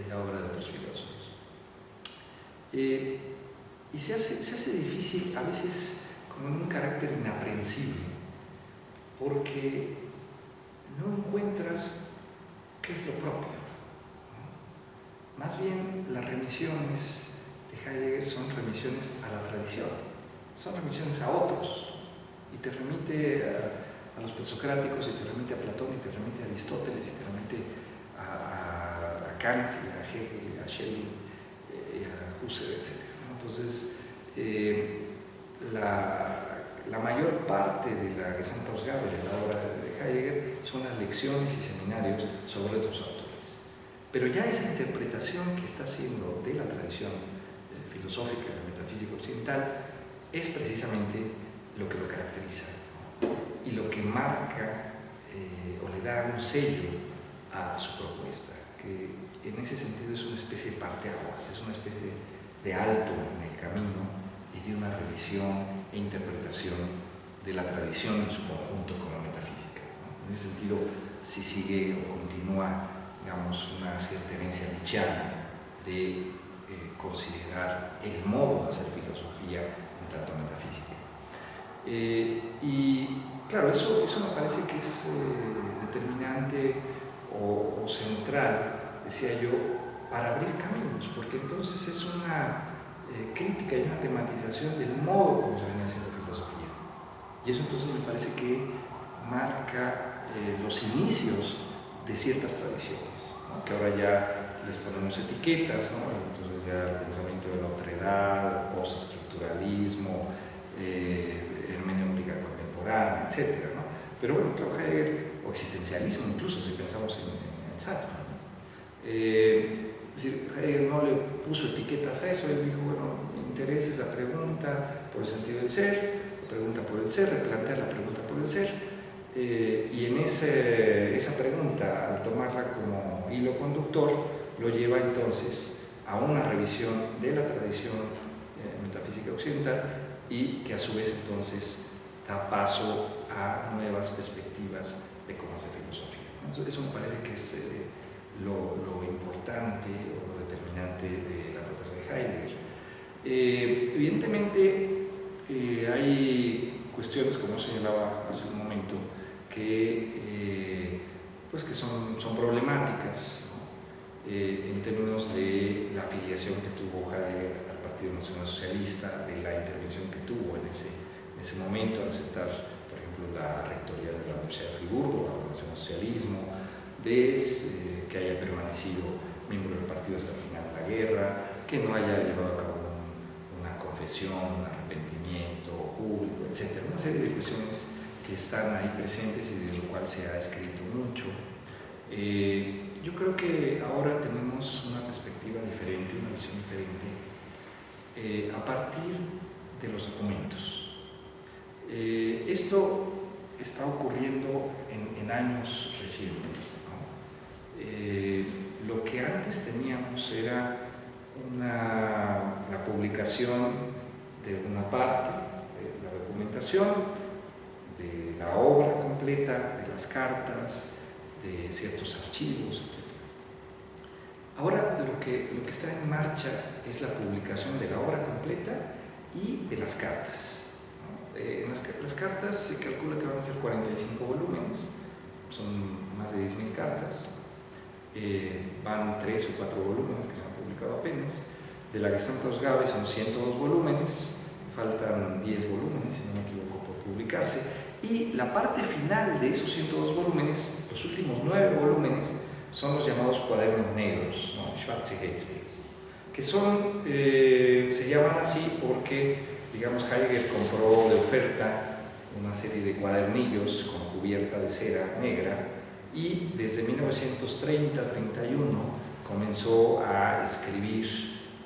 la obra de otros filósofos? Y se hace difícil a veces con un carácter inaprensible, porque no encuentras qué es lo propio, ¿no? Más bien, las remisiones de Heidegger son remisiones a la tradición, son remisiones a otros, y te remite a los presocráticos, y te remite a Platón, y te remite a Aristóteles, y te remite a Kant, a Hegel, a Schelling, a Husserl, etc. Entonces, la mayor parte de la Gesamtausgabe de la obra de Heidegger son las lecciones y seminarios sobre otros autores. Pero ya esa interpretación que está haciendo de la tradición filosófica de la metafísica occidental es precisamente lo que lo caracteriza, ¿no? Y lo que marca o le da un sello a su propuesta, que en ese sentido es una especie de parteaguas, es una especie de alto en el camino y de una revisión e interpretación de la tradición en su conjunto como metafísica, ¿no? En ese sentido, si sigue o continúa, digamos, una cierta herencia nietzscheana de considerar el modo de hacer filosofía en tanto metafísica. Y claro, eso me parece que es determinante o central, decía yo, para abrir caminos, porque entonces es una crítica y una tematización del modo como se venía haciendo filosofía. Y eso entonces me parece que marca los inicios de ciertas tradiciones, ¿no? Que ahora ya les ponemos etiquetas, ¿no? Entonces ya el pensamiento de la otredad, postestructuralismo, hermenéutica contemporánea, etc., ¿no? Pero bueno, claro, Heidegger, o existencialismo incluso, si pensamos en Sartre, ¿no? Es decir, Heidegger no le puso etiquetas a eso, él dijo, bueno, mi interés es la pregunta por el sentido del ser, la pregunta por el ser, replantear la pregunta por el ser, y en esa pregunta, al tomarla como hilo conductor, lo lleva entonces a una revisión de la tradición metafísica occidental, y que a su vez entonces da paso a nuevas perspectivas de cómo hacer filosofía. Eso me parece que es lo importante o lo determinante de la propuesta de Heidegger. Evidentemente hay cuestiones, como señalaba hace un momento, que son problemáticas, ¿no? En términos de la afiliación que tuvo Heidegger al Partido Nacional Socialista, de la intervención que tuvo en ese momento al aceptar, por ejemplo, la rectoría de la Universidad de Friburgo, la Nacional Socialismo, de que haya permanecido miembro del partido hasta el final de la guerra, que no haya llevado a cabo una confesión, un arrepentimiento público, etc. Una serie de cuestiones que están ahí presentes y de lo cual se ha escrito mucho. Yo creo que ahora tenemos una perspectiva diferente, una visión diferente, a partir de los documentos. Esto está ocurriendo en años recientes. Lo que antes teníamos era la publicación de una parte de la documentación, de la obra completa, de las cartas, de ciertos archivos, etc. Ahora lo que está en marcha es la publicación de la obra completa y de las cartas, ¿no? Las cartas se calcula que van a ser 45 volúmenes, son más de 10.000 cartas, van 3 o 4 volúmenes que se han publicado apenas. De la Gesamtausgabe son 102 volúmenes, faltan 10 volúmenes, si no me equivoco, por publicarse. Y la parte final de esos 102 volúmenes, los últimos 9 volúmenes, son los llamados cuadernos negros, ¿no? Schwarze Hefte, que son, se llaman así porque, digamos, Heidegger compró de oferta una serie de cuadernillos con cubierta de cera negra y desde 1930-31 comenzó a escribir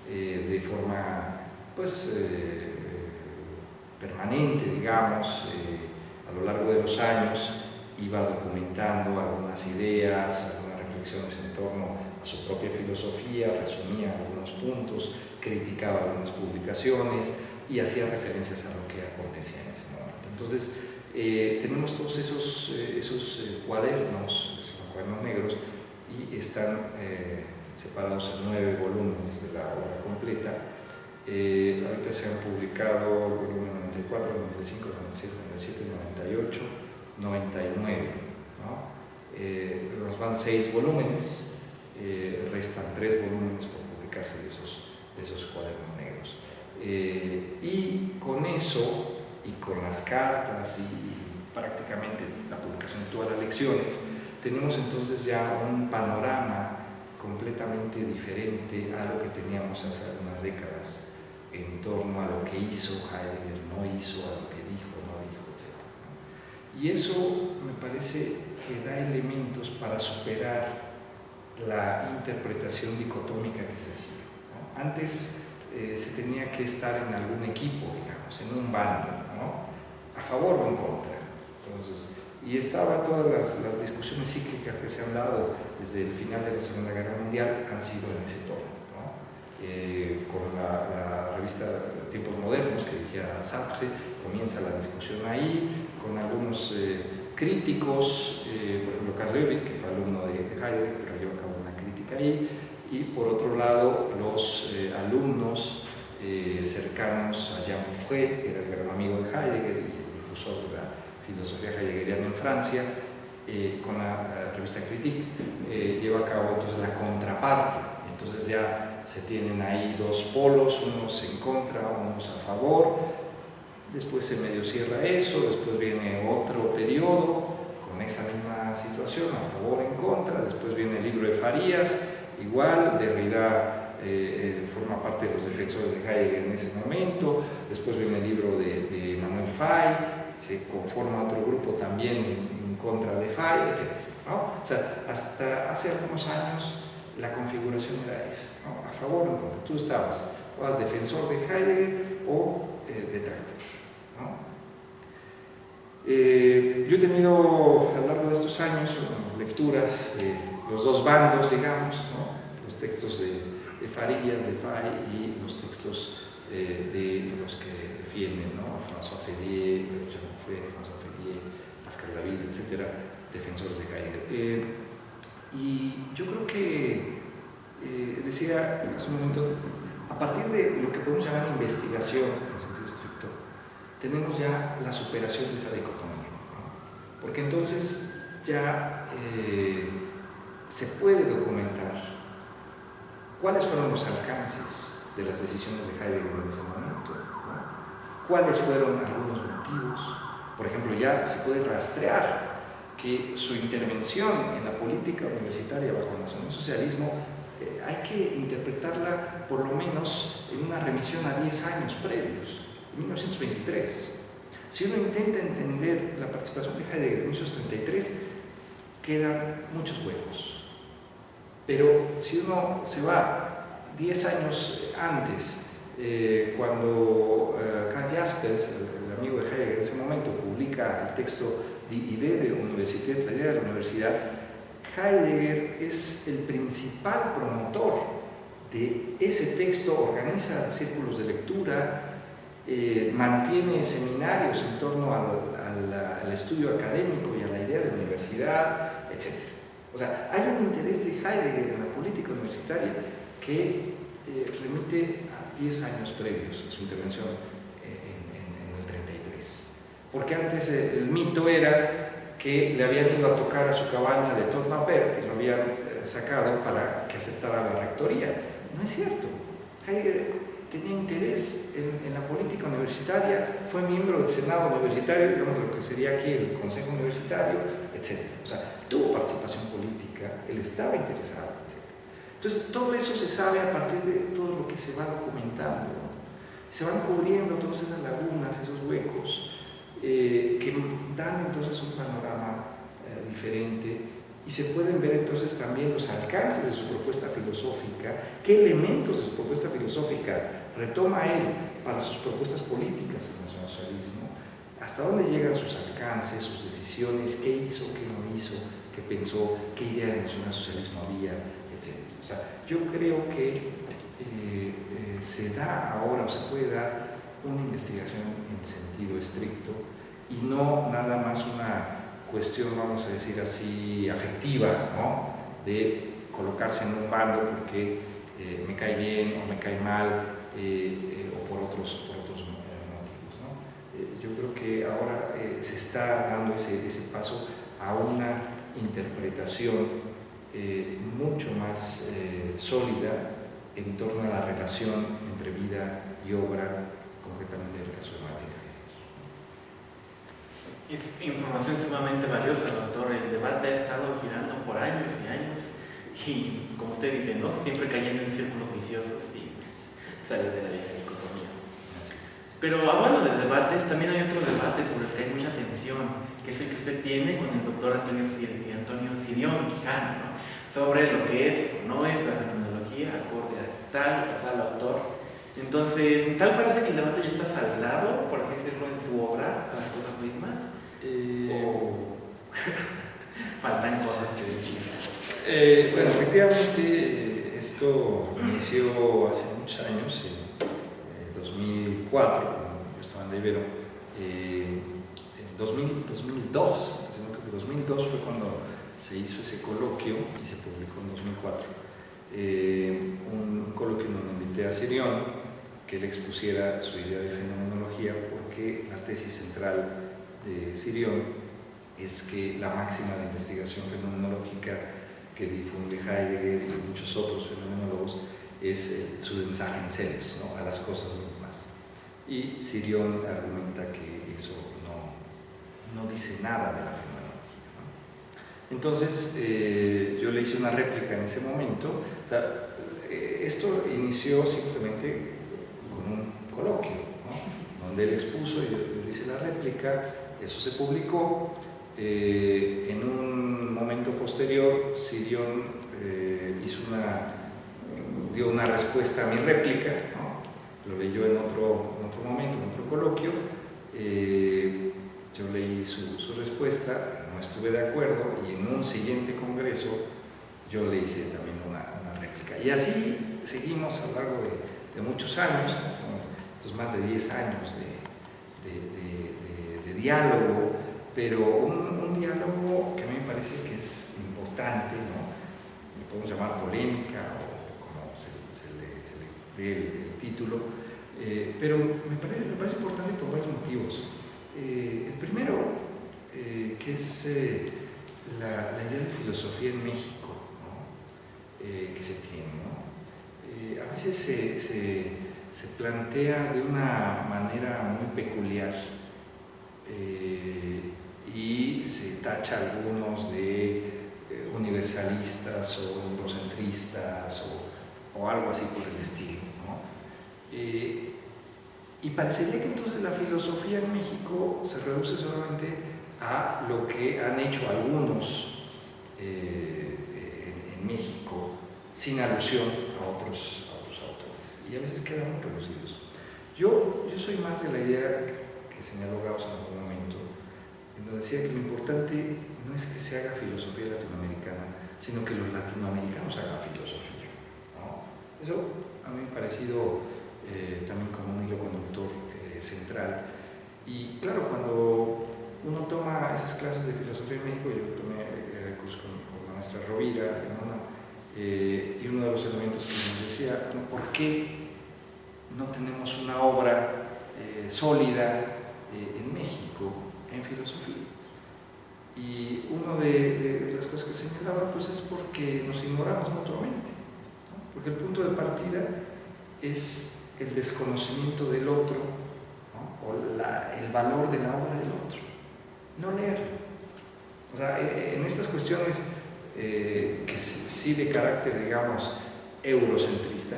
de forma, pues, permanente, digamos, a lo largo de los años iba documentando algunas ideas, algunas reflexiones en torno a su propia filosofía, resumía algunos puntos, criticaba algunas publicaciones y hacía referencias a lo que acontecía en ese momento. Entonces, tenemos todos esos cuadernos, se llaman cuadernos negros, y están separados en 9 volúmenes de la obra completa. Ahorita se han publicado el volumen 94, 95, 97, 97, 98, 99, ¿no? Nos van 6 volúmenes, restan 3 volúmenes por publicarse de esos cuadernos negros. Y con eso, y con las cartas y prácticamente la publicación de todas las lecciones, tenemos entonces ya un panorama completamente diferente a lo que teníamos hace algunas décadas en torno a lo que hizo Heidegger, no hizo, a lo que dijo, no dijo, etc. Y eso me parece que da elementos para superar la interpretación dicotómica que se hacía, ¿no? Antes se tenía que estar en algún equipo, digamos, en un bando, ¿no? A favor o en contra. Entonces, y estaban todas las discusiones cíclicas que se han dado desde el final de la Segunda Guerra Mundial han sido en ese tono, ¿no? Con la revista Tiempos Modernos que dirigía Sartre, comienza la discusión ahí, con algunos críticos, por ejemplo Karl Löwit, que fue alumno de Heidegger, pero llevó a cabo una crítica ahí, y por otro lado los alumnos cercanos a Jean Beaufret, que era el gran amigo de Heidegger y el difusor de la filosofía heideggeriana en Francia, con la revista Critique, lleva a cabo entonces la contraparte. Entonces ya se tienen ahí dos polos, unos en contra, unos a favor, después se medio cierra eso, después viene otro periodo con esa misma situación, a favor, en contra, después viene el libro de Farías, igual, Derrida forma parte de los defensores de Heidegger en ese momento, después viene el libro de Manuel Fay, se conforma otro grupo también en contra de Fay, etc., ¿no? O sea, hasta hace algunos años la configuración era esa, ¿no? A favor o en contra. Tú estabas defensor de Heidegger o detractor, ¿no? Yo he tenido a lo largo de estos años lecturas de los dos bandos, digamos, ¿no? Los textos de Farías, de Fay, y los textos de los que defienden, ¿no? François Ferrier, François Ferrier, Pascal David, etcétera, defensores de Heidegger. Y yo creo que, decía hace un momento, a partir de lo que podemos llamar investigación, en sentido estricto, tenemos ya la superación de esa dicotomía, ¿no? Porque entonces ya se puede documentar cuáles fueron los alcances de las decisiones de Heidegger en ese momento, ¿no? Cuáles fueron algunos motivos. Por ejemplo, ya se puede rastrear que su intervención en la política universitaria bajo el nacionalsocialismo hay que interpretarla por lo menos en una remisión a 10 años previos, en 1923. Si uno intenta entender la participación de Heidegger en 1933, quedan muchos huecos. Pero si uno se va 10 años antes, cuando Karl Jaspers, el amigo de Heidegger en ese momento, publica el texto Die Idee der Universität, la idea de la universidad, Heidegger es el principal promotor de ese texto, organiza círculos de lectura, mantiene seminarios en torno al estudio académico y a la idea de universidad, etc. O sea, hay un interés de Heidegger en la política universitaria que remite a 10 años previos a su intervención en el 33. Porque antes el mito era que le habían ido a tocar a su cabaña de Totnaper, que lo habían sacado para que aceptara la rectoría. No es cierto. Heidegger tenía interés en la política universitaria, fue miembro del Senado universitario, digamos lo que sería aquí el Consejo Universitario, etc. O sea, tuvo participación política, él estaba interesado, etc. Entonces, todo eso se sabe a partir de todo lo que se va documentando, ¿no? Se van cubriendo todas esas lagunas, esos huecos, que dan entonces un panorama diferente, y se pueden ver entonces también los alcances de su propuesta filosófica, qué elementos de su propuesta filosófica retoma él para sus propuestas políticas en el nacionalsocialismo, hasta dónde llegan sus alcances, sus decisiones, qué hizo, qué no hizo, qué pensó, qué idea de nacionalsocialismo había, etc. O sea, yo creo que se da ahora, o se puede dar una investigación en sentido estricto y no nada más una cuestión, vamos a decir así, afectiva, ¿no? De colocarse en un bando porque me cae bien o me cae mal, o por otros motivos, ¿no? Yo creo que ahora se está dando ese paso a una interpretación mucho más sólida en torno a la relación entre vida y obra, concretamente en el caso de Martín. Es información sumamente valiosa, doctor. El debate ha estado girando por años y años y, como usted dice, ¿no? Siempre cayendo en círculos viciosos y salir de la dicotomía. Pero hablando de debates, también hay otro debate sobre el que hay mucha tensión, que es el que usted tiene con el doctor Antonio Sirión Quijano, ¿no? Sobre lo que es o no es la fenomenología acorde a tal o tal autor. Entonces, tal parece que el debate ya está saldado, por así decirlo, en su obra, las cosas mismas. ¿O faltan cosas que decir? Bueno, efectivamente, esto inició hace muchos años, en 2004, cuando yo estaba en la Ibero, en 2002, sino que 2002 fue cuando se hizo ese coloquio y se publicó en 2004. Un coloquio donde invité a Sirión que él expusiera su idea de fenomenología, porque la tesis central de Sirión es que la máxima de investigación fenomenológica que difunde Heidegger y muchos otros fenomenólogos es su mensaje en selbst, ¿no? A las cosas mismas. Y Sirión argumenta que eso no dice nada de la fenomenología, ¿no? Entonces, yo le hice una réplica en ese momento. O sea, esto inició simplemente con un coloquio, ¿no? Donde él expuso y yo hice la réplica. Eso se publicó. En un momento posterior, Sirión dio una respuesta a mi réplica, ¿no? Lo leyó en otro momento, en otro coloquio. Yo leí su respuesta, no estuve de acuerdo, y en un siguiente congreso yo le hice también una réplica. Y así seguimos a lo largo de muchos años, ¿no? Estos más de 10 años de diálogo, pero un diálogo que a mí me parece que es importante, ¿no? Le podemos llamar polémica o como se le dé el título, pero me parece importante por varios motivos. El primero, que es la idea de filosofía en México, ¿no? Que se tiene, ¿no? A veces se plantea de una manera muy peculiar, y se tacha a algunos de universalistas o eurocentristas o algo así por el estilo, ¿no? Y parecería que entonces la filosofía en México se reduce solamente a lo que han hecho algunos en México, sin alusión a otros autores, y a veces quedan muy reducidos. Yo soy más de la idea que señaló Gauss en algún momento, en donde decía que lo importante no es que se haga filosofía latinoamericana, sino que los latinoamericanos hagan filosofía, ¿no? Eso a mí me ha parecido también como un hilo conductor central. Y claro, cuando uno toma esas clases de filosofía en México, yo tomé cursos con la maestra Rovira, y uno de los elementos que nos decía, ¿por qué no tenemos una obra sólida en México en filosofía? Y una de las cosas que señalaba pues es porque nos ignoramos mutuamente, ¿no? Porque el punto de partida es el desconocimiento del otro, ¿no? O el valor de la obra del otro, no leerlo. O sea, en estas cuestiones que sí de carácter, digamos, eurocentrista,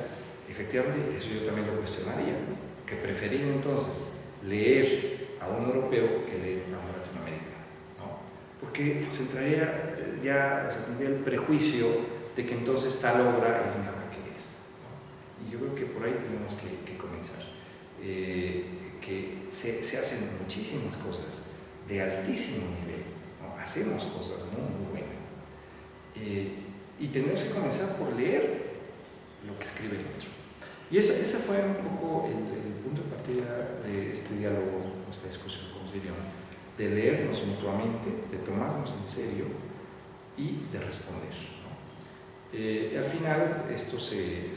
efectivamente eso yo también lo cuestionaría, ¿no? Que preferir entonces leer a un europeo que leer a un latinoamericano, ¿no? Porque se entraría ya, se tendría el prejuicio de que entonces tal obra es mejor que esta, ¿no? Y yo creo que por ahí tenemos que comenzar, que se hacen muchísimas cosas de altísimo nivel, ¿no? Hacemos cosas muy buenas, y tenemos que comenzar por leer lo que escribe el otro. Y ese fue un poco el punto de partida de este diálogo, esta discusión con Sirion, de leernos mutuamente, de tomarnos en serio y de responder, ¿no? Al final esto se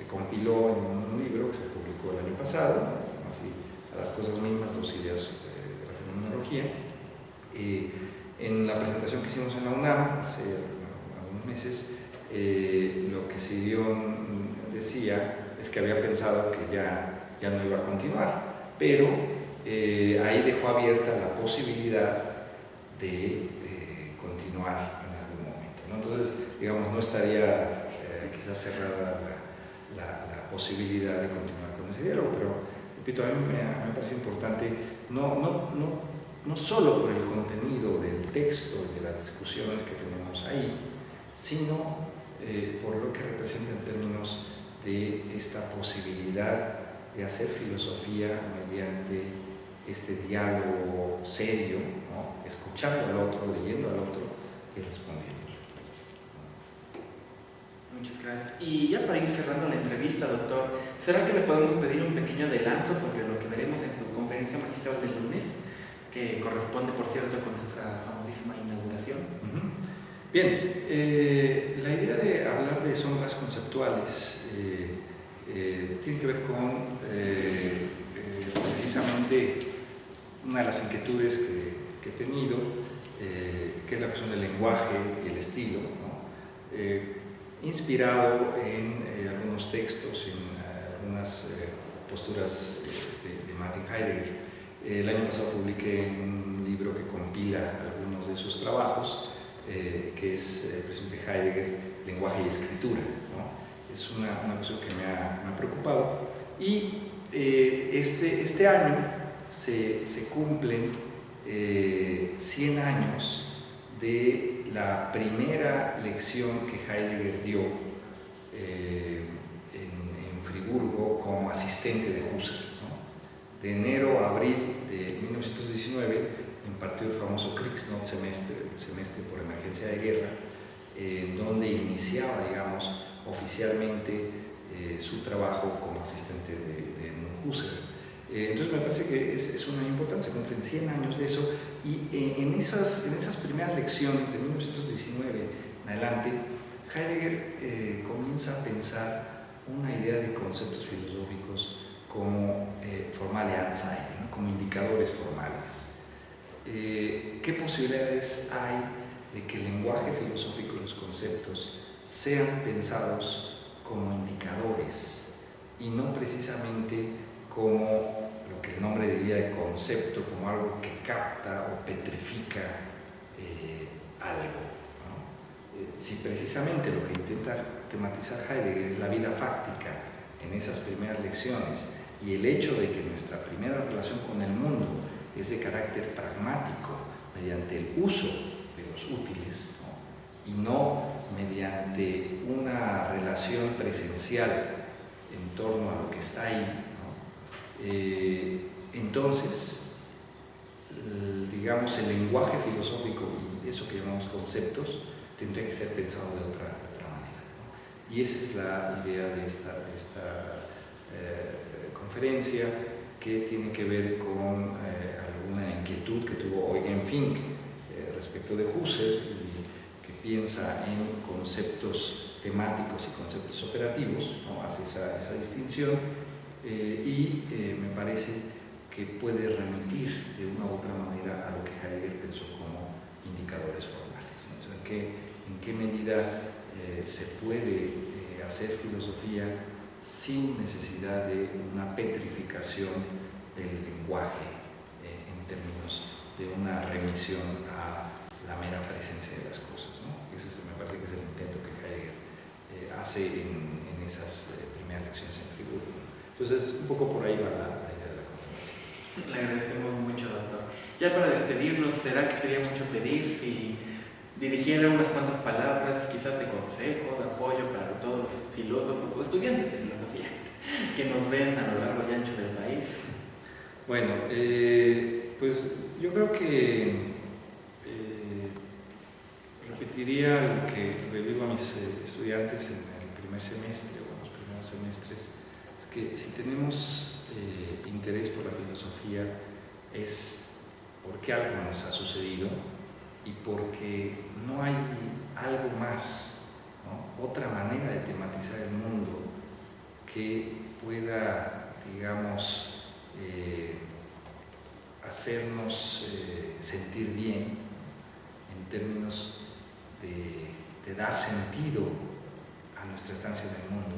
compiló en un libro que se publicó el año pasado, ¿no? Así, a las cosas mismas, dos ideas de la fenomenología. En la presentación que hicimos en la UNAM hace algunos meses, lo que Sirion decía es que había pensado que ya no iba a continuar, pero ahí dejó abierta la posibilidad de continuar en algún momento, ¿no? Entonces, digamos, no estaría quizás cerrada la posibilidad de continuar con ese diálogo, pero repito, a mí me parece importante no solo por el contenido del texto y de las discusiones que tenemos ahí, sino por lo que representa en términos de esta posibilidad de hacer filosofía mediante este diálogo serio, ¿no? Escuchando al otro, leyendo al otro y respondiendo. Muchas gracias. Y ya para ir cerrando la entrevista, doctor, ¿será que le podemos pedir un pequeño adelanto sobre lo que veremos en su conferencia magistral del lunes, que corresponde, por cierto, con nuestra famosísima inauguración? Bien, la idea de hablar de sombras conceptuales tiene que ver con precisamente una de las inquietudes que he tenido, que es la cuestión del lenguaje y el estilo, ¿no? Inspirado en algunos textos, en algunas posturas de Martin Heidegger. El año pasado publiqué un libro que compila algunos de sus trabajos, que es precisamente Heidegger, lenguaje y escritura, ¿no? Es una cuestión que me ha preocupado. Y este año se cumplen 100 años de la primera lección que Heidegger dio en Friburgo como asistente de Husserl, ¿no? De enero a abril de 1919 impartió el famoso Kriegsnotsemester, el semestre por emergencia de guerra, donde iniciaba, digamos, oficialmente su trabajo como asistente de Husserl. Entonces me parece que es una importancia, se cumplen 100 años de eso, y en esas primeras lecciones de 1919 en adelante, Heidegger comienza a pensar una idea de conceptos filosóficos como formale Anzeigen, ¿no? Como indicadores formales. ¿Qué posibilidades hay de que el lenguaje filosófico y los conceptos sean pensados como indicadores y no precisamente como lo que el nombre diría de concepto, como algo que capta o petrifica algo, ¿no? Si precisamente lo que intenta tematizar Heidegger es la vida fáctica en esas primeras lecciones y el hecho de que nuestra primera relación con el mundo es de carácter pragmático, mediante el uso de los útiles, ¿no? Y no mediante una relación presencial en torno a lo que está ahí, ¿no? Entonces, digamos, digamos, el lenguaje filosófico y eso que llamamos conceptos tendría que ser pensado de otra manera, ¿no? Y esa es la idea de esta conferencia, que tiene que ver con alguna inquietud que tuvo Eugen Fink respecto de Husserl, y que piensa en conceptos temáticos y conceptos operativos, ¿no? Hace esa distinción, y me parece que puede remitir de una u otra manera a lo que Heidegger pensó como indicadores formales, ¿no? O sea, en qué medida se puede hacer filosofía sin necesidad de una petrificación del lenguaje en términos de una remisión a la mera presencia de las cosas, ¿no? Ese me parece que es el intento que Heidegger hace en esas primeras lecciones en Friburgo. Entonces, un poco por ahí va la idea de la conferencia. Le agradecemos mucho, doctor. Ya para despedirnos, ¿será que sería mucho pedir si dirigiera unas cuantas palabras, quizás de consejo, de apoyo para todos los filósofos o estudiantes de filosofía que nos ven a lo largo y ancho del país? Bueno, pues yo creo que repetiría lo que le digo a mis estudiantes en el primer semestre o en los primeros semestres, es que si tenemos interés por la filosofía es porque algo nos ha sucedido y porque no hay algo más, ¿no? Otra manera de tematizar el mundo que pueda, digamos, hacernos sentir bien en términos de dar sentido a nuestra estancia en el mundo.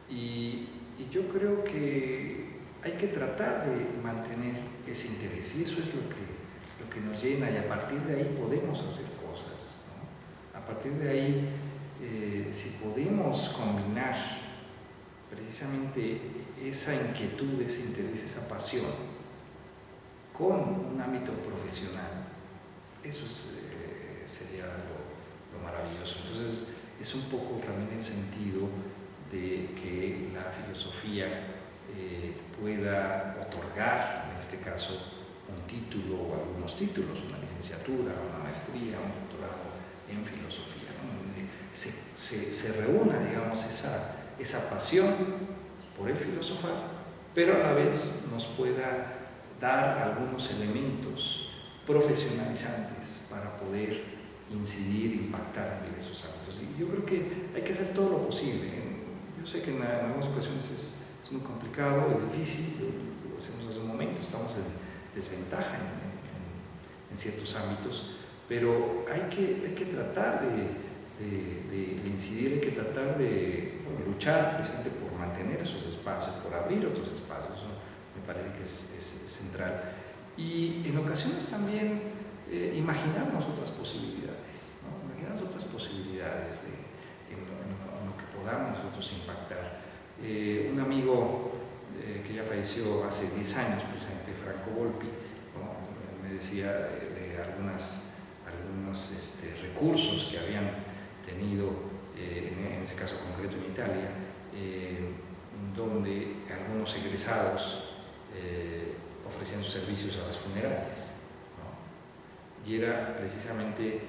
Y yo creo que hay que tratar de mantener ese interés, y eso es lo que nos llena, y a partir de ahí podemos hacer cosas, ¿no? A partir de ahí, si podemos combinar precisamente esa inquietud, ese interés, esa pasión con un ámbito profesional, eso sería lo maravilloso. Entonces, es un poco también el sentido de que la filosofía pueda otorgar, en este caso, un título o algunos títulos, una licenciatura, una maestría, un doctorado en filosofía, ¿no? Donde se reúna, digamos, esa pasión por el filosofar, pero a la vez nos pueda dar algunos elementos profesionalizantes para poder incidir, impactar en diversos ámbitos. Y yo creo que hay que hacer todo lo posible. Yo sé que en algunas ocasiones es muy complicado, es difícil, lo hacemos hace un momento, estamos en desventaja en ciertos ámbitos, pero hay que tratar de incidir, hay que tratar de luchar precisamente por mantener esos espacios, por abrir otros espacios. Eso me parece que es central. Y en ocasiones también imaginarnos otras posibilidades, ¿no? Imaginarnos otras posibilidades en lo que podamos nosotros impactar. Un amigo que ya falleció hace 10 años, precisamente Franco Volpi, ¿no? Me decía de algunos recursos que habían tenido, en ese caso concreto en Italia, donde algunos egresados ofrecían sus servicios a las funerarias, ¿no? Y era precisamente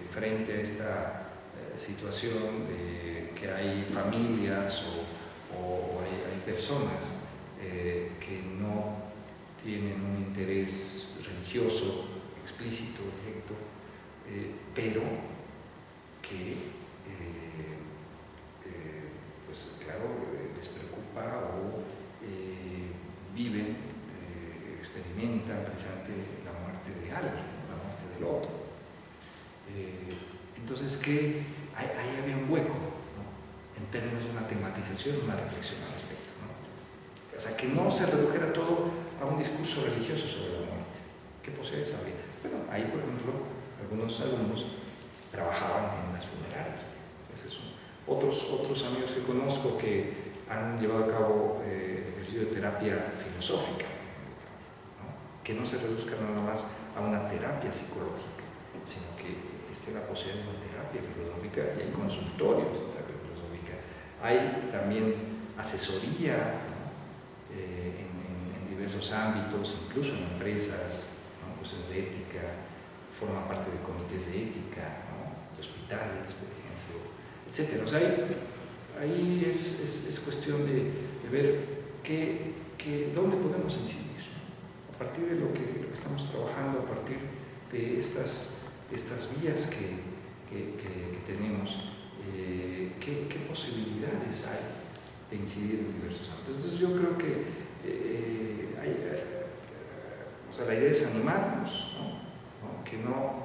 frente a esta situación de que hay familias o hay personas que no tienen un interés religioso explícito, directo, pero que pues claro, les preocupa o viven, experimentan precisamente la muerte de alguien, la muerte del otro. Entonces, que ahí había un hueco, ¿no? En términos de una tematización, una reflexión al respecto, ¿no? O sea, que no se redujera todo a un discurso religioso sobre la muerte. ¿Qué posibilidades había? Bueno, ahí, por ejemplo, algunos alumnos trabajaban en las funerarias. Otros amigos que conozco que han llevado a cabo el ejercicio de terapia filosófica, ¿no? Que no se reduzca nada más a una terapia psicológica, sino que esté la posibilidad de una terapia filosófica, y hay consultorios de terapia filosófica, hay también asesoría, ¿no? En diversos ámbitos, incluso en empresas, ¿no? cuestiones de ética, forma parte de comités de ética, ¿no? De hospitales, por ejemplo, etc. O sea, ahí es cuestión de ver dónde podemos incidir, ¿no? A partir de lo que estamos trabajando, a partir de estas vías que tenemos, qué posibilidades hay de incidir en diversos ámbitos. Entonces yo creo que o sea, la idea es animarnos, ¿no? Que no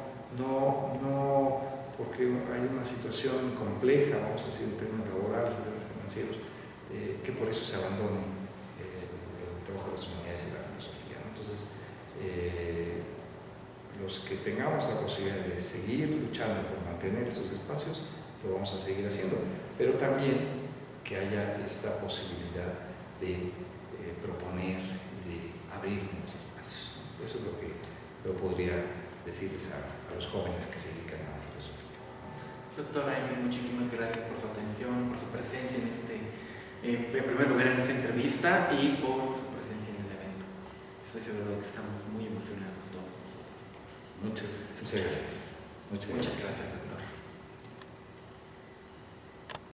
porque hay una situación compleja, vamos a decir, en términos laborales, en términos financieros, que por eso se abandone el trabajo de las humanidades y la filosofía, ¿no? Entonces, los que tengamos la posibilidad de seguir luchando por mantener esos espacios, lo vamos a seguir haciendo, pero también que haya esta posibilidad de proponer y de abrir nuevos espacios, ¿no? Eso es lo que yo podría decirles a los jóvenes que se dedican a la filosofía. Doctora Ángel, muchísimas gracias por su atención, por su presencia en en primer lugar en esta entrevista y por su presencia en el evento. Estoy seguro de que estamos muy emocionados todos nosotros. Muchas gracias. Muchas gracias, doctor.